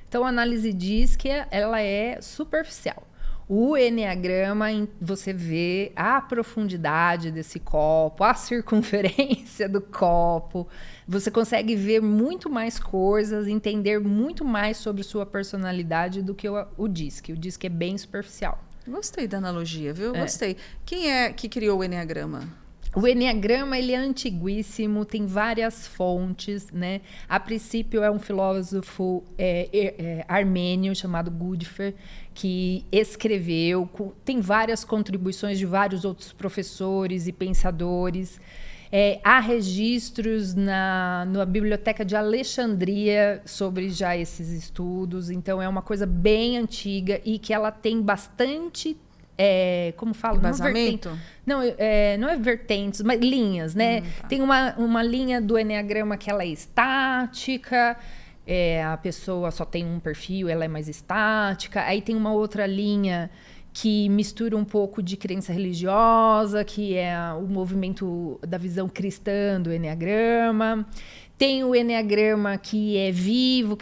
Então, a análise DISC, ela é superficial. O Enneagrama, você vê a profundidade desse copo, a circunferência do copo. Você consegue ver muito mais coisas, entender muito mais sobre sua personalidade do que o DISC. O DISC é bem superficial. Gostei da analogia, viu? É. Gostei. Quem é que criou o Eneagrama? O Eneagrama, ele é antiguíssimo, tem várias fontes, né? A princípio é um filósofo armênio chamado Gudfer, que escreveu, tem várias contribuições de vários outros professores e pensadores. Há registros na Biblioteca de Alexandria sobre já esses estudos, então é uma coisa bem antiga e que ela tem bastante... como fala? Embasamento? Não é vertentes, mas linhas, né? Tá. Tem uma linha do Eneagrama que ela é estática, a pessoa só tem um perfil, ela é mais estática. Aí tem uma outra linha que mistura um pouco de crença religiosa, que é o movimento da visão cristã do Eneagrama. Tem o Eneagrama que é vivo,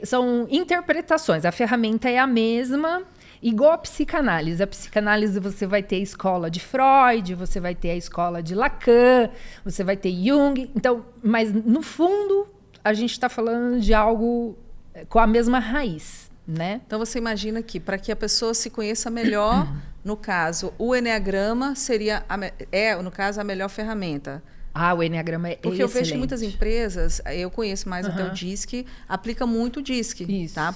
são interpretações. A ferramenta é a mesma, igual a psicanálise. A psicanálise você vai ter a escola de Freud, você vai ter a escola de Lacan, você vai ter Jung. Então, mas no fundo a gente está falando de algo com a mesma raiz, né? Então você imagina que para que a pessoa se conheça melhor, no caso, o Eneagrama seria, no caso, a melhor ferramenta. O Eneagrama é Porque eu vejo que excelente. muitas empresas, eu conheço mais até o DISC, aplica muito o DISC. Isso. Tá?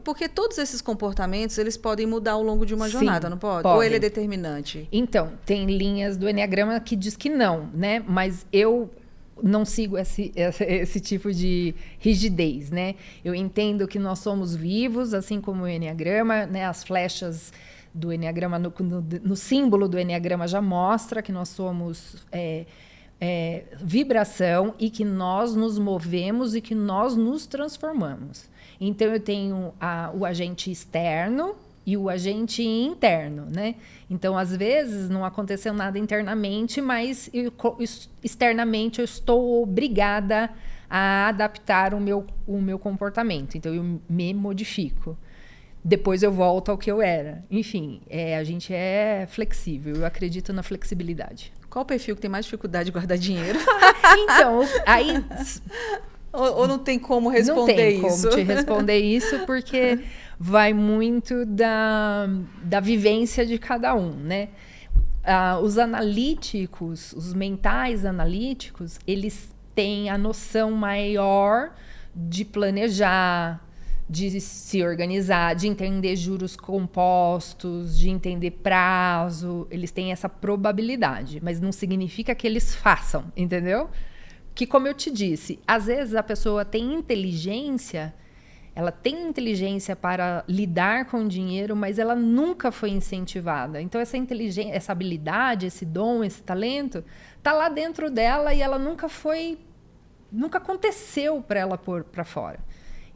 Porque todos esses comportamentos, eles podem mudar ao longo de uma Sim, jornada, não pode? podem. Ou ele é determinante? Então, tem linhas do Eneagrama que diz que não, né? Mas eu não sigo esse tipo de rigidez, né? Eu entendo que nós somos vivos, assim como o Eneagrama, né? As flechas do Eneagrama, no símbolo do Eneagrama já mostra que nós somos... vibração e que nós nos movemos e que nós nos transformamos. Então, eu tenho o agente externo e o agente interno, né? Então, às vezes, não aconteceu nada internamente, mas externamente eu estou obrigada a adaptar o meu comportamento. Então, eu me modifico. Depois eu volto ao que eu era. Enfim, a gente é flexível. Eu acredito na flexibilidade. Qual o perfil que tem mais dificuldade de guardar dinheiro? Então, aí... ou não tem como responder isso? Não tem como te responder isso, porque vai muito da vivência de cada um, né? Os analíticos, os mentais analíticos, eles têm a noção maior de planejar, de se organizar, de entender juros compostos, de entender prazo. Eles têm essa probabilidade, mas não significa que eles façam, entendeu? Que, como eu te disse, às vezes a pessoa tem inteligência, ela tem inteligência para lidar com o dinheiro, mas ela nunca foi incentivada. Então, essa inteligência, essa habilidade, esse dom, esse talento, está lá dentro dela e ela nunca aconteceu para ela pôr para fora.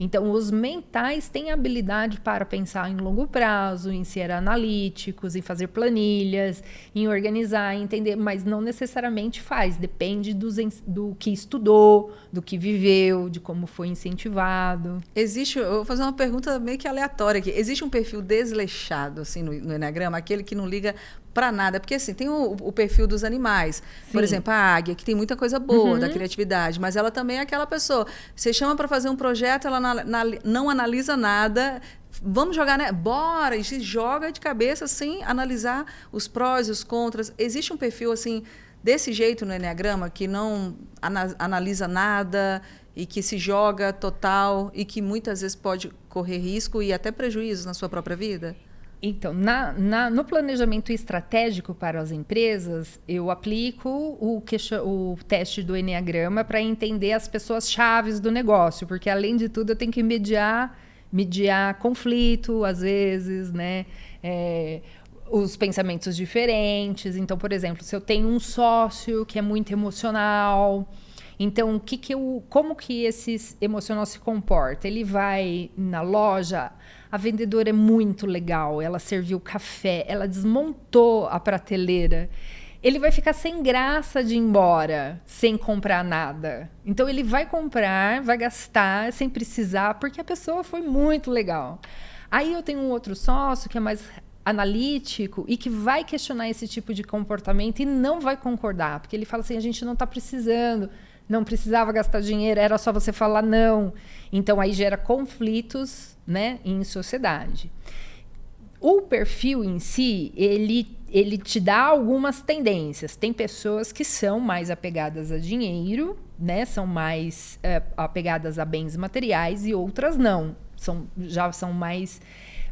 Então, os mentais têm habilidade para pensar em longo prazo, em ser analíticos, em fazer planilhas, em organizar, em entender, mas não necessariamente faz. Depende do que estudou, do que viveu, de como foi incentivado. Eu vou fazer uma pergunta meio que aleatória aqui. Existe um perfil desleixado assim, no Eneagrama, aquele que não liga para nada? Porque assim, tem o perfil dos animais. Sim. Por exemplo, a águia, que tem muita coisa boa da criatividade, mas ela também é aquela pessoa. Você chama para fazer um projeto, ela não analisa nada. Vamos jogar, né? Bora! E se joga de cabeça sem analisar os prós e os contras. Existe um perfil assim desse jeito no Eneagrama, que não analisa nada e que se joga total e que muitas vezes pode correr risco e até prejuízos na sua própria vida? Então, no planejamento estratégico para as empresas, eu aplico o teste do Eneagrama para entender as pessoas chaves do negócio, porque, além de tudo, eu tenho que mediar conflito, às vezes, né? Os pensamentos diferentes. Então, por exemplo, se eu tenho um sócio que é muito emocional, então, como que esse emocional se comporta? Ele vai na loja, a vendedora é muito legal, ela serviu café, ela desmontou a prateleira. Ele vai ficar sem graça de ir embora, sem comprar nada. Então, ele vai comprar, vai gastar, sem precisar, porque a pessoa foi muito legal. Aí eu tenho um outro sócio que é mais analítico e que vai questionar esse tipo de comportamento e não vai concordar, porque ele fala assim, a gente não está precisando, não precisava gastar dinheiro, era só você falar não. Então, aí gera conflitos, né, em sociedade. O perfil em si, ele te dá algumas tendências. Tem pessoas que são mais apegadas a dinheiro, né? São mais apegadas a bens materiais e outras não. Já são mais...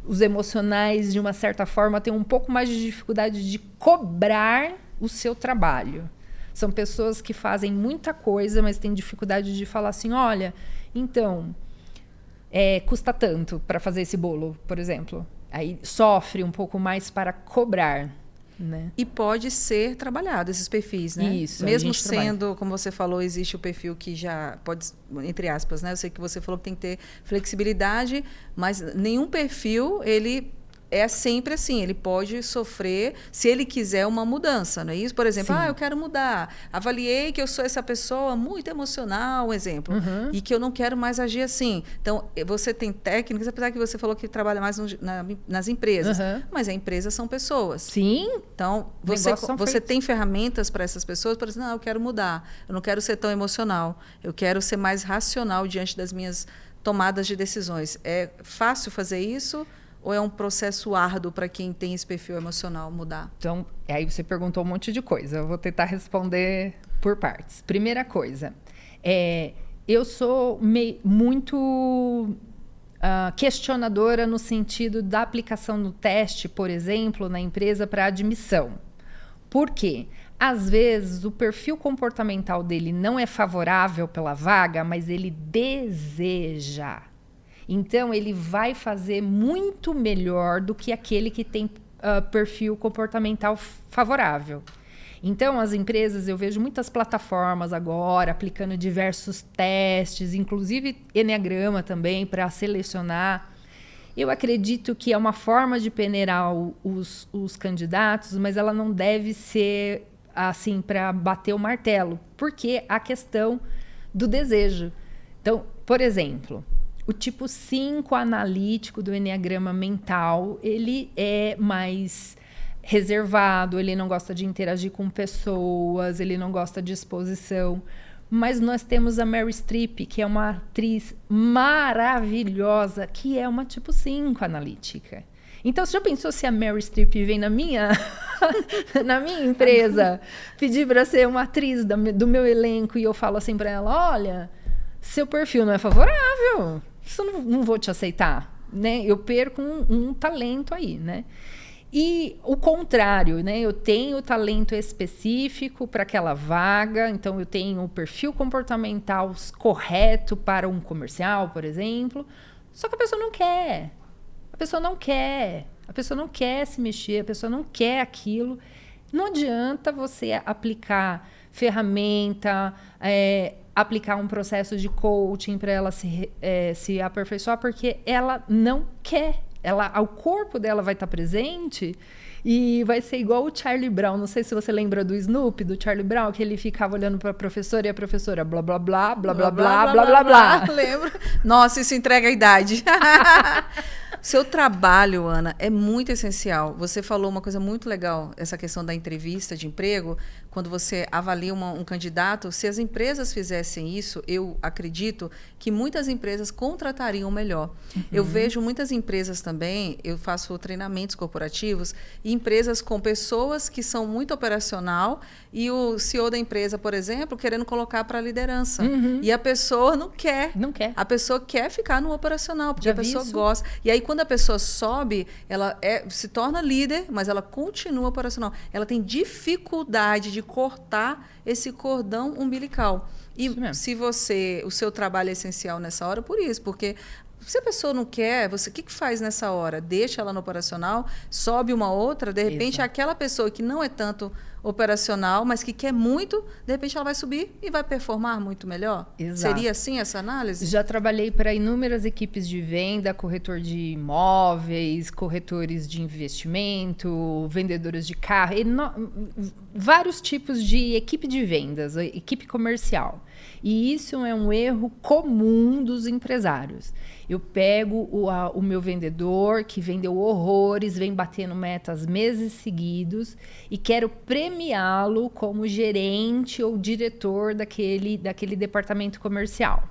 Os emocionais, de uma certa forma, têm um pouco mais de dificuldade de cobrar o seu trabalho. São pessoas que fazem muita coisa, mas têm dificuldade de falar assim, olha, então, custa tanto para fazer esse bolo, por exemplo. Aí sofre um pouco mais para cobrar, né? E pode ser trabalhado esses perfis, né? Isso. Mesmo sendo, como você falou, existe o perfil que já pode, entre aspas, né? Eu sei que você falou que tem que ter flexibilidade, mas nenhum perfil, ele é sempre assim, ele pode sofrer, se ele quiser, uma mudança, não é isso? Por exemplo, eu quero mudar, avaliei que eu sou essa pessoa muito emocional, um exemplo, e que eu não quero mais agir assim. Então, você tem técnicas, apesar que você falou que trabalha mais nas empresas, mas as empresas são pessoas. Sim. Então, você tem ferramentas para essas pessoas, por exemplo, eu quero mudar, eu não quero ser tão emocional, eu quero ser mais racional diante das minhas tomadas de decisões. É fácil fazer isso? Ou é um processo árduo para quem tem esse perfil emocional mudar? Então, aí você perguntou um monte de coisa. Eu vou tentar responder por partes. Primeira coisa, eu sou muito questionadora no sentido da aplicação do teste, por exemplo, na empresa para admissão. Por quê? Às vezes, o perfil comportamental dele não é favorável pela vaga, mas ele deseja. Então, ele vai fazer muito melhor do que aquele que tem perfil comportamental favorável. Então, as empresas, eu vejo muitas plataformas agora aplicando diversos testes, inclusive Eneagrama também, para selecionar. Eu acredito que é uma forma de peneirar os candidatos, mas ela não deve ser assim para bater o martelo, porque a questão do desejo. Então, por exemplo... O tipo 5 analítico do Eneagrama mental, ele é mais reservado, ele não gosta de interagir com pessoas, ele não gosta de exposição. Mas nós temos a Meryl Streep, que é uma atriz maravilhosa, que é uma tipo 5 analítica. Então, você já pensou se a Meryl Streep vem na minha empresa pedir para ser uma atriz do meu elenco e eu falo assim para ela, olha, seu perfil não é favorável. Isso eu não vou te aceitar, né? Eu perco um talento aí, né? E o contrário, né? Eu tenho talento específico para aquela vaga, então eu tenho o perfil comportamental correto para um comercial, por exemplo, só que a pessoa não quer. A pessoa não quer. A pessoa não quer se mexer, a pessoa não quer aquilo. Não adianta você aplicar ferramenta, aplicar um processo de coaching para ela se aperfeiçoar, porque ela não quer. O corpo dela vai estar presente e vai ser igual o Charlie Brown. Não sei se você lembra do Snoopy, do Charlie Brown, que ele ficava olhando para a professora e a professora blá, blá, blá, blá, blá, blá, blá, blá, blá. Lembro. Nossa, isso entrega a idade. Seu trabalho, Ana, é muito essencial. Você falou uma coisa muito legal, essa questão da entrevista de emprego. Quando você avalia um candidato, se as empresas fizessem isso, eu acredito que muitas empresas contratariam melhor. Eu vejo muitas empresas também, eu faço treinamentos corporativos, e empresas com pessoas que são muito operacional e o CEO da empresa, por exemplo, querendo colocar para a liderança. E a pessoa não quer. Não quer. A pessoa quer ficar no operacional, porque Já a pessoa vi isso. gosta. E aí, quando a pessoa sobe, ela se torna líder, mas ela continua operacional. Ela tem dificuldade de cortar esse cordão umbilical. E se o seu trabalho é essencial nessa hora, por isso, porque se a pessoa não quer, o que faz nessa hora? Deixa ela no operacional, sobe uma outra, de repente aquela pessoa que não é tanto operacional, mas que quer muito, de repente ela vai subir e vai performar muito melhor? Exato. Seria assim essa análise? Já trabalhei para inúmeras equipes de venda, corretor de imóveis, corretores de investimento, vendedores de carro, vários tipos de equipe de vendas, equipe comercial. E isso é um erro comum dos empresários. Eu pego o meu vendedor, que vendeu horrores, vem batendo metas meses seguidos, e quero premiá-lo como gerente ou diretor daquele departamento comercial.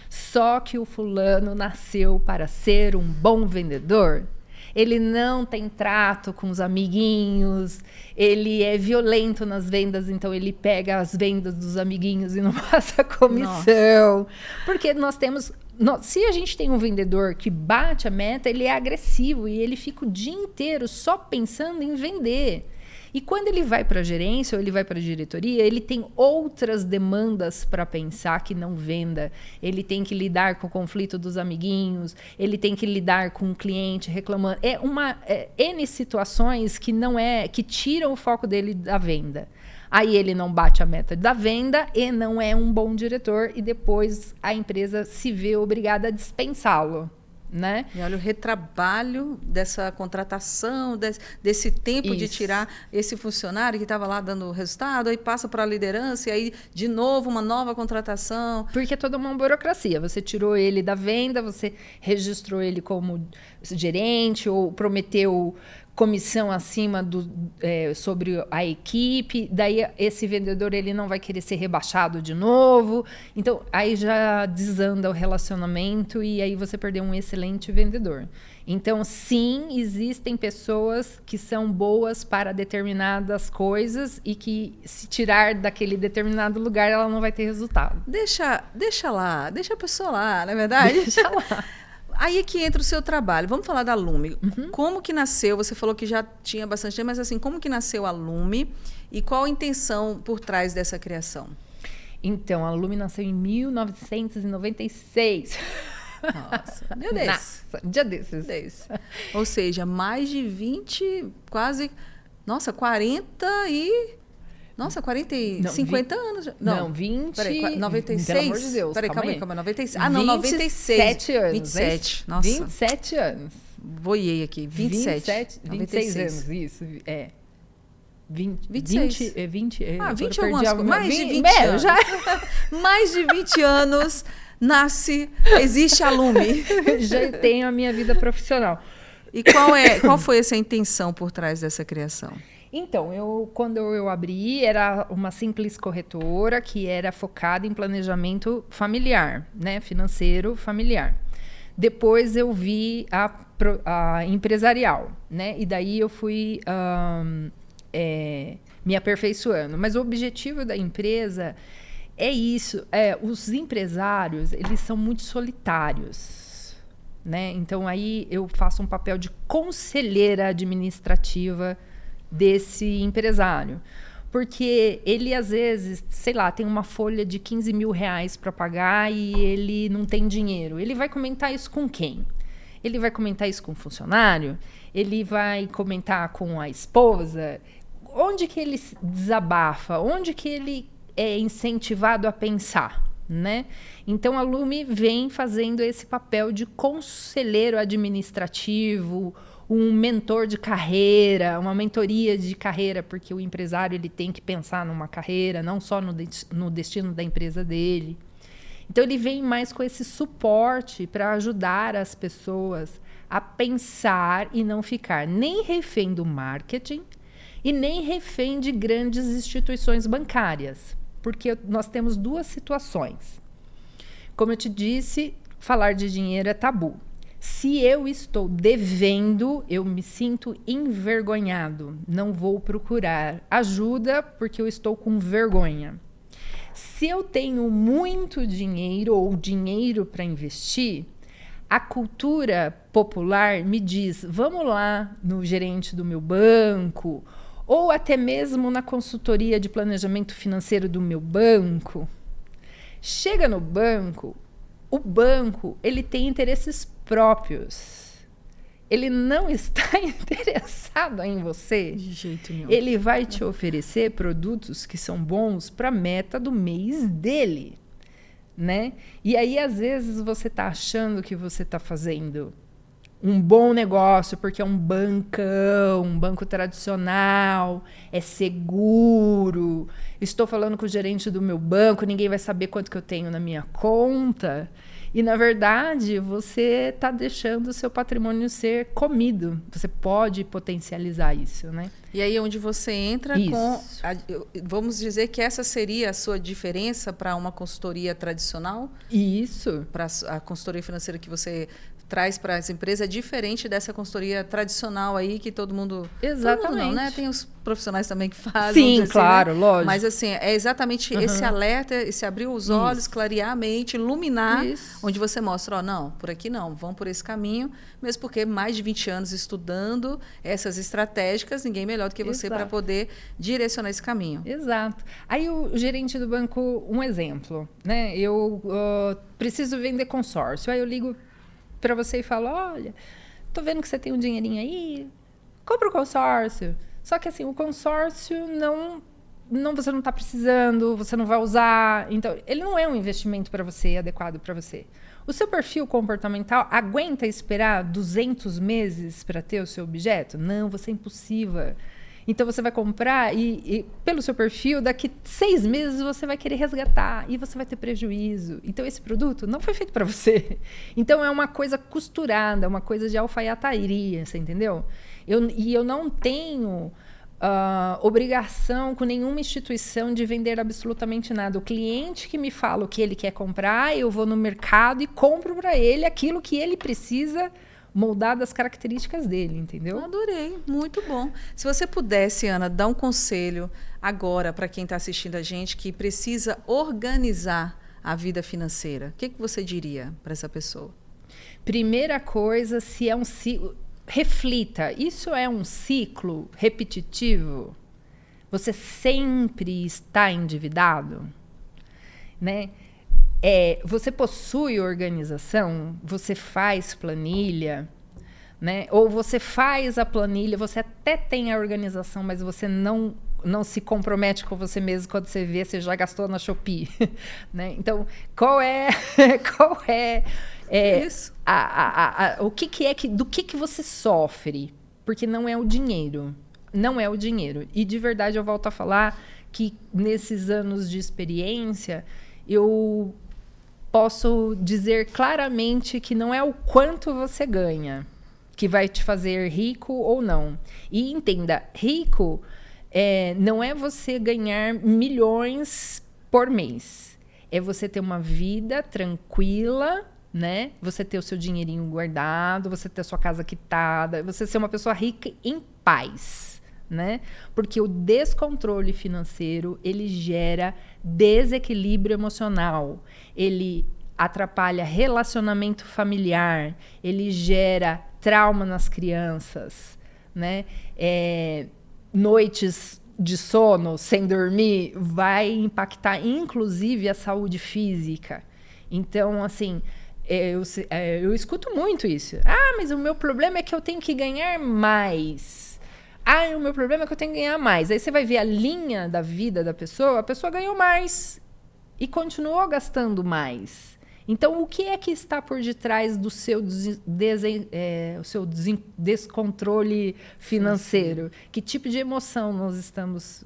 Só que o fulano nasceu para ser um bom vendedor. ele não tem trato com os amiguinhos, ele é violento nas vendas, então ele pega as vendas dos amiguinhos e não passa comissão. Porque nós temos... Se a gente tem um vendedor que bate a meta, ele é agressivo e ele fica o dia inteiro só pensando em vender. E quando ele vai para a gerência ou ele vai para a diretoria, ele tem outras demandas para pensar que não venda. Ele tem que lidar com o conflito dos amiguinhos, ele tem que lidar com o cliente reclamando. N situações que tiram o foco dele da venda. Aí ele não bate a meta da venda e não é um bom diretor e depois a empresa se vê obrigada a dispensá-lo. Né? E olha o retrabalho dessa contratação, desse tempo de tirar esse funcionário que estava lá dando resultado, aí passa para a liderança e aí de novo uma nova contratação. Porque é toda uma burocracia. Você tirou ele da venda, você registrou ele como gerente ou prometeu comissão acima sobre a equipe, daí esse vendedor ele não vai querer ser rebaixado de novo, então aí já desanda o relacionamento e aí você perdeu um excelente vendedor. Então sim, existem pessoas que são boas para determinadas coisas e que se tirar daquele determinado lugar ela não vai ter resultado. Deixa a pessoa lá, não é verdade? Deixa lá. Aí é que entra o seu trabalho. Vamos falar da Lume. Como que nasceu? Você falou que já tinha bastante tempo, mas assim, como que nasceu a Lume e qual a intenção por trás dessa criação? Então, a Lume nasceu em 1996. Nossa, dia desses. Dia desses. Ou seja, mais de 20, quase, 40 e... Nossa, 40 e... 50 anos. Não, 20... Peraí, 96? Pelo amor de Deus, calma aí. 96. Ah, não, 96. 27 anos. 27, nossa. 27 anos. Boiei aqui, 27. 26 anos, isso, 26. 20 algumas coisas. Mais de 20 anos. Mais de 20 anos existe a Lume. Já tenho a minha vida profissional. E qual foi essa intenção por trás dessa criação? Então, quando eu abri, era uma simples corretora que era focada em planejamento familiar, né? Financeiro familiar. Depois eu vi a empresarial, né? E daí eu fui me aperfeiçoando. Mas o objetivo da empresa é isso. Os empresários, eles são muito solitários, né? Então, aí eu faço um papel de conselheira administrativa desse empresário. Porque ele, às vezes, sei lá, tem uma folha de 15 mil reais para pagar e ele não tem dinheiro. Ele vai comentar isso com quem? Ele vai comentar isso com o funcionário? Ele vai comentar com a esposa? Onde que ele desabafa? Onde que ele é incentivado a pensar? Né? Então, a Lume vem fazendo esse papel de conselheiro administrativo, um mentor de carreira, uma mentoria de carreira, porque o empresário ele tem que pensar numa carreira, não só no destino da empresa dele. Então, ele vem mais com esse suporte para ajudar as pessoas a pensar e não ficar nem refém do marketing e nem refém de grandes instituições bancárias. Porque nós temos duas situações. Como eu te disse, falar de dinheiro é tabu. Se eu estou devendo, eu me sinto envergonhado. Não vou procurar ajuda porque eu estou com vergonha. Se eu tenho muito dinheiro ou dinheiro para investir, a cultura popular me diz, vamos lá no gerente do meu banco, ou até mesmo na consultoria de planejamento financeiro do meu banco. Chega no banco, o banco ele tem interesses próprios. Ele não está interessado em você. De jeito nenhum. Ele vai te oferecer produtos que são bons para a meta do mês dele, né? E aí, às vezes, você está achando que você está fazendo um bom negócio, porque é um bancão, um banco tradicional, é seguro. Estou falando com o gerente do meu banco, ninguém vai saber quanto que eu tenho na minha conta. E, na verdade, você está deixando o seu patrimônio ser comido. Você pode potencializar isso, né? E aí é onde você entra isso. Vamos dizer que essa seria a sua diferença para uma consultoria tradicional? Isso. Para a consultoria financeira que você traz para as empresas é diferente dessa consultoria tradicional aí que todo mundo... Exatamente. Todo mundo não, né? Tem os profissionais também que fazem. Sim, claro, assim, né? lógico. Mas assim, é exatamente esse alerta, esse abrir os olhos, clarear a mente, iluminar, onde você mostra, ó, não, por aqui não, vão por esse caminho, mesmo porque mais de 20 anos estudando essas estratégicas, ninguém melhor do que você para poder direcionar esse caminho. Exato. Aí o gerente do banco, um exemplo, né? Eu preciso vender consórcio. Aí eu ligo para você e falo, olha, tô vendo que você tem um dinheirinho aí, compra o consórcio. Só que assim, o consórcio você não está precisando, você não vai usar. Então, ele não é um investimento para você, adequado para você. O seu perfil comportamental aguenta esperar 200 meses para ter o seu objeto? Não, você é impulsiva. Então, você vai comprar e pelo seu perfil, daqui 6 meses você vai querer resgatar e você vai ter prejuízo. Então, esse produto não foi feito para você. Então, é uma coisa costurada, uma coisa de alfaiataria, você entendeu? Eu não tenho obrigação com nenhuma instituição de vender absolutamente nada. O cliente que me fala o que ele quer comprar, eu vou no mercado e compro para ele aquilo que ele precisa, moldado às características dele, entendeu? Adorei, muito bom. Se você pudesse, Ana, dar um conselho agora para quem está assistindo a gente que precisa organizar a vida financeira, o que você diria para essa pessoa? Primeira coisa, se é um ciclo, reflita, isso é um ciclo repetitivo? Você sempre está endividado? Né? Você possui organização, você faz planilha, né? Ou você faz a planilha, você até tem a organização, mas você não se compromete com você mesmo quando você vê, você já gastou na Shopee. Né? Então, isso. Do que você sofre? Porque não é o dinheiro. Não é o dinheiro. E de verdade eu volto a falar que nesses anos de experiência eu posso dizer claramente que não é o quanto você ganha que vai te fazer rico ou não. E entenda, rico não é você ganhar milhões por mês. É você ter uma vida tranquila, né? Você ter o seu dinheirinho guardado, você ter a sua casa quitada, você ser uma pessoa rica em paz, né? Porque o descontrole financeiro, ele gera desequilíbrio emocional, ele atrapalha relacionamento familiar, ele gera trauma nas crianças, né? Noites de sono sem dormir vai impactar inclusive a saúde física. Então, assim, eu escuto muito isso. Ah, mas o meu problema é que eu tenho que ganhar mais. Ah, o meu problema é que eu tenho que ganhar mais. Aí você vai ver a linha da vida da pessoa, a pessoa ganhou mais e continuou gastando mais. Então, o que é que está por detrás do seu descontrole financeiro? Sim. Que tipo de emoção nós estamos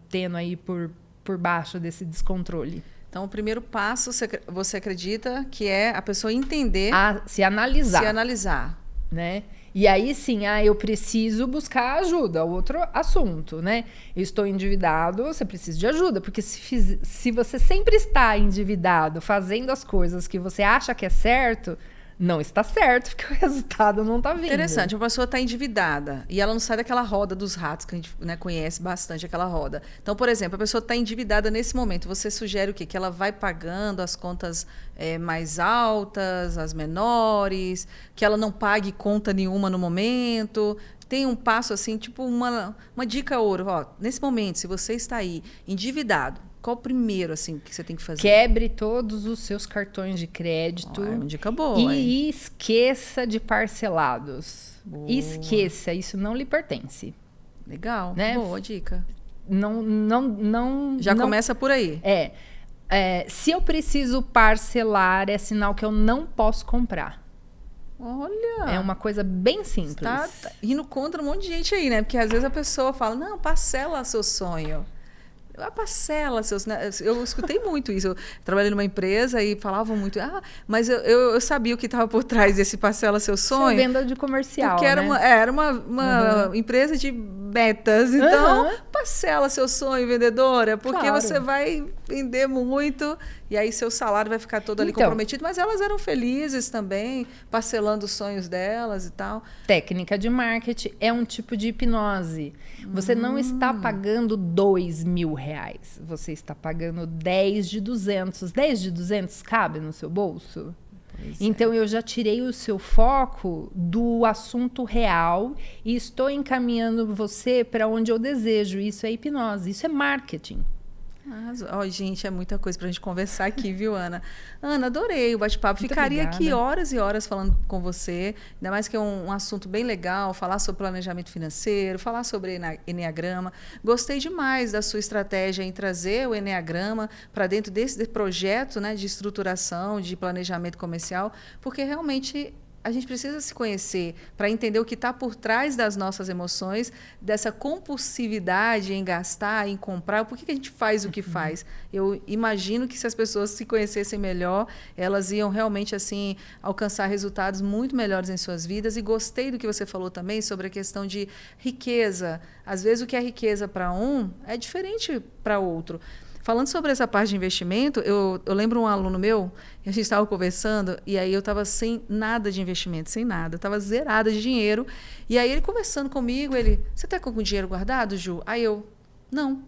tendo aí por baixo desse descontrole? Então, o primeiro passo, você acredita que é a pessoa entender... Se analisar. Se analisar. Né? E aí sim, eu preciso buscar ajuda, outro assunto, né? Eu estou endividado, você precisa de ajuda, porque se você sempre está endividado, fazendo as coisas que você acha que é certo, não está certo, porque o resultado não está vindo. Interessante, uma pessoa está endividada e ela não sai daquela roda dos ratos, que a gente, né, conhece bastante aquela roda. Então, por exemplo, a pessoa está endividada nesse momento, você sugere o quê? Que ela vai pagando as contas mais altas, as menores, que ela não pague conta nenhuma no momento. Tem um passo assim, tipo uma dica ouro. Ó, nesse momento, se você está aí endividado, qual o primeiro assim que você tem que fazer? Quebre todos os seus cartões de crédito. É uma dica boa. E esqueça de parcelados. Boa. Esqueça, isso não lhe pertence. Legal, né? Boa dica. Já começa por aí. Se eu preciso parcelar, é sinal que eu não posso comprar. Olha! É uma coisa bem simples. Tá indo contra um monte de gente aí, né? Porque às vezes a pessoa fala, não, parcela seu sonho. Parcela seus... Eu escutei muito isso. Eu trabalhei numa empresa e falavam muito, mas eu sabia o que estava por trás desse parcela seu sonho. Venda de comercial, porque era né? uma empresa de metas. Então, parcela seu sonho, vendedora, porque Claro. você vai vender muito e aí seu salário vai ficar todo ali Então, comprometido. Mas elas eram felizes também, parcelando os sonhos delas e tal. técnica de marketing é um tipo de hipnose. Você não está pagando R$2.000. Você está pagando 10 de 200. 10 de 200 cabe no seu bolso? Então, eu já tirei o seu foco do assunto real e estou encaminhando você para onde eu desejo. Isso é hipnose, isso é marketing. Gente, é muita coisa pra gente conversar aqui, viu, Ana? Ana, adorei o bate-papo. Muito Ficaria aqui obrigada. horas e horas falando com você. Ainda mais que é um assunto bem legal, falar sobre planejamento financeiro, falar sobre Eneagrama. Gostei demais da sua estratégia em trazer o Eneagrama para dentro desse projeto, né, de estruturação, de planejamento comercial, porque realmente a gente precisa se conhecer para entender o que está por trás das nossas emoções, dessa compulsividade em gastar, em comprar. Por que a gente faz o que faz? Eu imagino que se as pessoas se conhecessem melhor, elas iam realmente assim alcançar resultados muito melhores em suas vidas. E gostei do que você falou também sobre a questão de riqueza. Às vezes o que é riqueza para um é diferente para outro. Falando sobre essa parte de investimento, eu lembro um aluno meu, a gente estava conversando, e aí eu estava sem nada de investimento, sem nada. Eu estava zerada de dinheiro. E aí ele conversando comigo, você está com dinheiro guardado, Ju? Aí eu, não.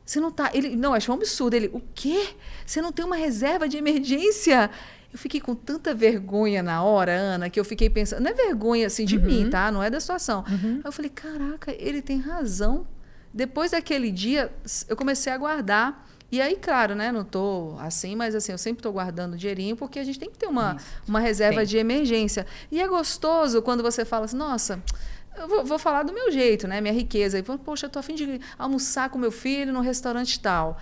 Você não está... Ele, não, achou um absurdo. Ele, o quê? Você não tem uma reserva de emergência? Eu fiquei com tanta vergonha na hora, Ana, que eu fiquei pensando... Não é vergonha assim de mim, tá? Não é da situação. Aí eu falei, caraca, ele tem razão. Depois daquele dia, eu comecei a guardar. E aí, claro, né? Não estou assim, mas assim, eu sempre estou guardando dinheirinho, porque a gente tem que ter uma reserva de emergência. E é gostoso quando você fala assim, nossa, eu vou falar do meu jeito, né? Minha riqueza. E, poxa, eu estou a fim de almoçar com meu filho no restaurante tal.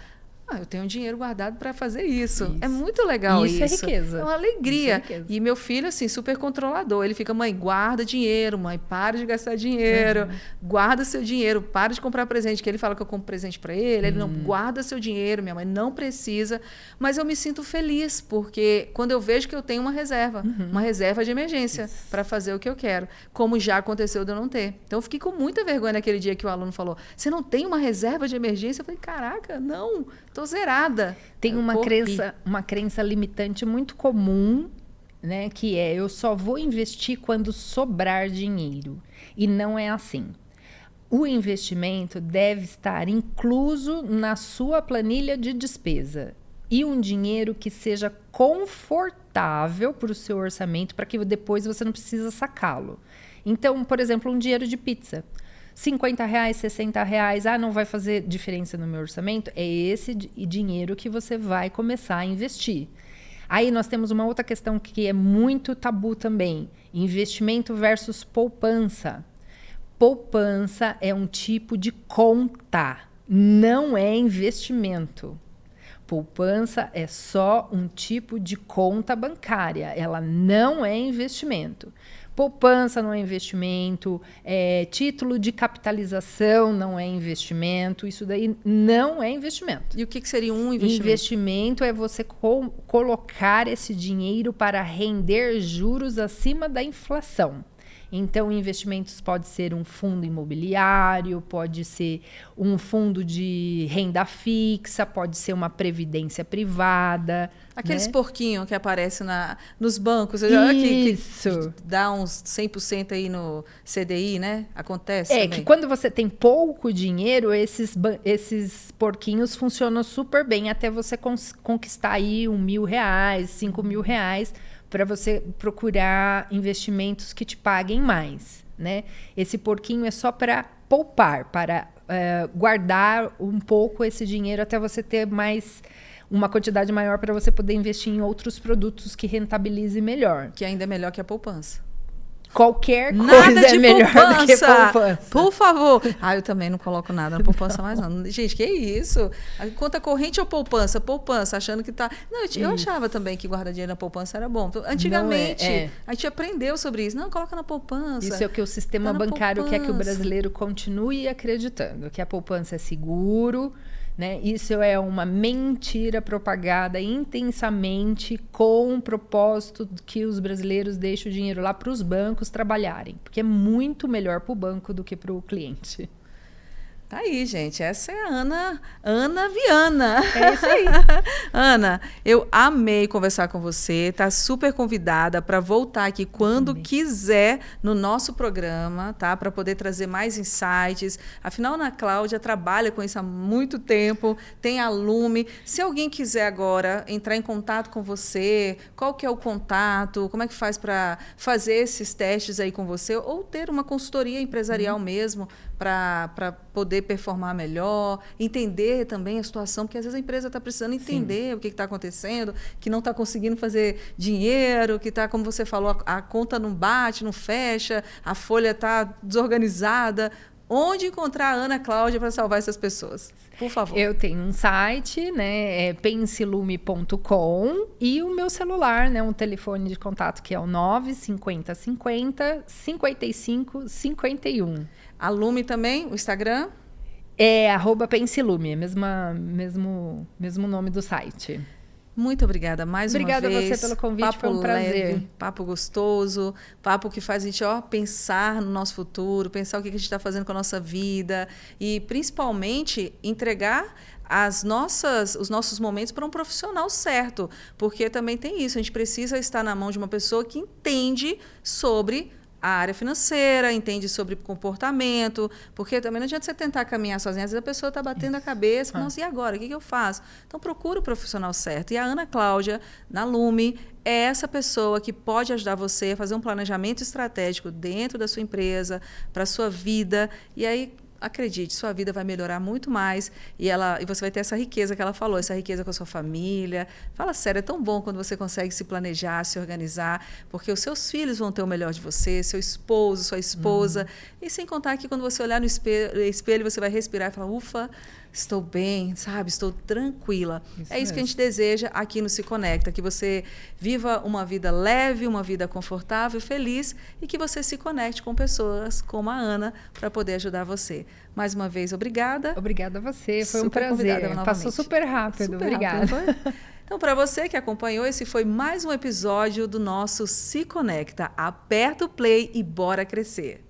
Eu tenho dinheiro guardado para fazer isso. É muito legal isso. Isso é riqueza. É uma alegria. Isso é riqueza. E meu filho, assim, super controlador. Ele fica, mãe, guarda dinheiro, mãe, para de gastar dinheiro, guarda seu dinheiro, para de comprar presente, que ele fala que eu compro presente para ele, ele não guarda seu dinheiro, minha mãe não precisa. Mas eu me sinto feliz, porque quando eu vejo que eu tenho uma reserva de emergência para fazer o que eu quero, como já aconteceu de eu não ter. Então eu fiquei com muita vergonha naquele dia que o aluno falou, você não tem uma reserva de emergência? Eu falei, caraca, não. Tô zerada. Tem uma crença limitante muito comum, né? Que é, eu só vou investir quando sobrar dinheiro. E não é assim. O investimento deve estar incluso na sua planilha de despesa. E um dinheiro que seja confortável para o seu orçamento, para que depois você não precisa sacá-lo. Então, por exemplo, um dinheiro de pizza. R$50, R$60, não vai fazer diferença no meu orçamento? É esse dinheiro que você vai começar a investir. Aí nós temos uma outra questão que é muito tabu também. Investimento versus poupança. Poupança é um tipo de conta, não é investimento. Poupança é só um tipo de conta bancária, ela não é investimento. Poupança não é investimento, título de capitalização não é investimento, isso daí não é investimento. E o que seria um investimento? Investimento é você colocar esse dinheiro para render juros acima da inflação. Então, investimentos pode ser um fundo imobiliário, pode ser um fundo de renda fixa, pode ser uma previdência privada. Aqueles porquinhos que aparecem nos bancos. Isso. Que dá uns 100% aí no CDI, né? Acontece também. Que quando você tem pouco dinheiro, esses porquinhos funcionam super bem até você conquistar aí R$1.000, R$5.000, para você procurar investimentos que te paguem mais, né? Esse porquinho é só para poupar, para guardar um pouco esse dinheiro até você ter uma quantidade maior para você poder investir em outros produtos que rentabilize melhor. Que ainda é melhor que a poupança. Qualquer coisa é melhor do que poupança. Por favor. Eu também não coloco nada na poupança mais não. Gente, que isso? A conta corrente ou poupança? Poupança, achando que tá... Não, eu achava também que guardar dinheiro na poupança era bom. Antigamente, a gente aprendeu sobre isso. Não, coloca na poupança. Isso é o que o sistema bancário quer que o brasileiro continue acreditando. Que a poupança é seguro, né? Isso é uma mentira propagada intensamente com o propósito que os brasileiros deixem o dinheiro lá para os bancos trabalharem, porque é muito melhor para o banco do que para o cliente. Tá aí, gente. Essa é a Ana Viana. É isso aí. Ana, eu amei conversar com você. Tá super convidada para voltar aqui quando quiser no nosso programa, tá? Para poder trazer mais insights. Afinal, a Ana Cláudia trabalha com isso há muito tempo, tem a Lume. Se alguém quiser agora entrar em contato com você, qual que é o contato? Como é que faz para fazer esses testes aí com você? Ou ter uma consultoria empresarial mesmo para poder performar melhor, entender também a situação, porque às vezes a empresa está precisando entender o que está acontecendo, que não está conseguindo fazer dinheiro, que está, como você falou, a conta não bate, não fecha, a folha está desorganizada. Onde encontrar a Ana Cláudia para salvar essas pessoas? Por favor. Eu tenho um site, né, pensilume.com, e o meu celular, né, um telefone de contato que é o 950 50 55 51. A Lume também, o Instagram? É @pensilume, é mesmo nome do site. Muito obrigada mais uma vez. Obrigada a você pelo convite, Papo foi um prazer. leve, papo gostoso, papo que faz a gente pensar no nosso futuro, pensar o que a gente está fazendo com a nossa vida e, principalmente, entregar os nossos momentos para um profissional certo, porque também tem isso, a gente precisa estar na mão de uma pessoa que entende sobre a área financeira, entende sobre comportamento, porque também não adianta você tentar caminhar sozinha, às vezes a pessoa está batendo a cabeça, nossa, e agora? O que eu faço? Então, procura o profissional certo. E a Ana Cláudia, na Lume, é essa pessoa que pode ajudar você a fazer um planejamento estratégico dentro da sua empresa, para a sua vida, e aí, acredite, sua vida vai melhorar muito mais e você vai ter essa riqueza que ela falou, essa riqueza com a sua família. Fala sério, é tão bom quando você consegue se planejar, se organizar, porque os seus filhos vão ter o melhor de você, seu esposo, sua esposa. E sem contar que quando você olhar no espelho você vai respirar e falar, ufa, estou bem, sabe? Estou tranquila. É isso que a gente deseja aqui no Se Conecta, que você viva uma vida leve, uma vida confortável, feliz e que você se conecte com pessoas como a Ana para poder ajudar você. Mais uma vez, obrigada. Obrigada a você, foi Super um prazer. convidada Passou super rápido, Super obrigada. rápido, então, para você que acompanhou, esse foi mais um episódio do nosso Se Conecta. Aperta o play e bora crescer.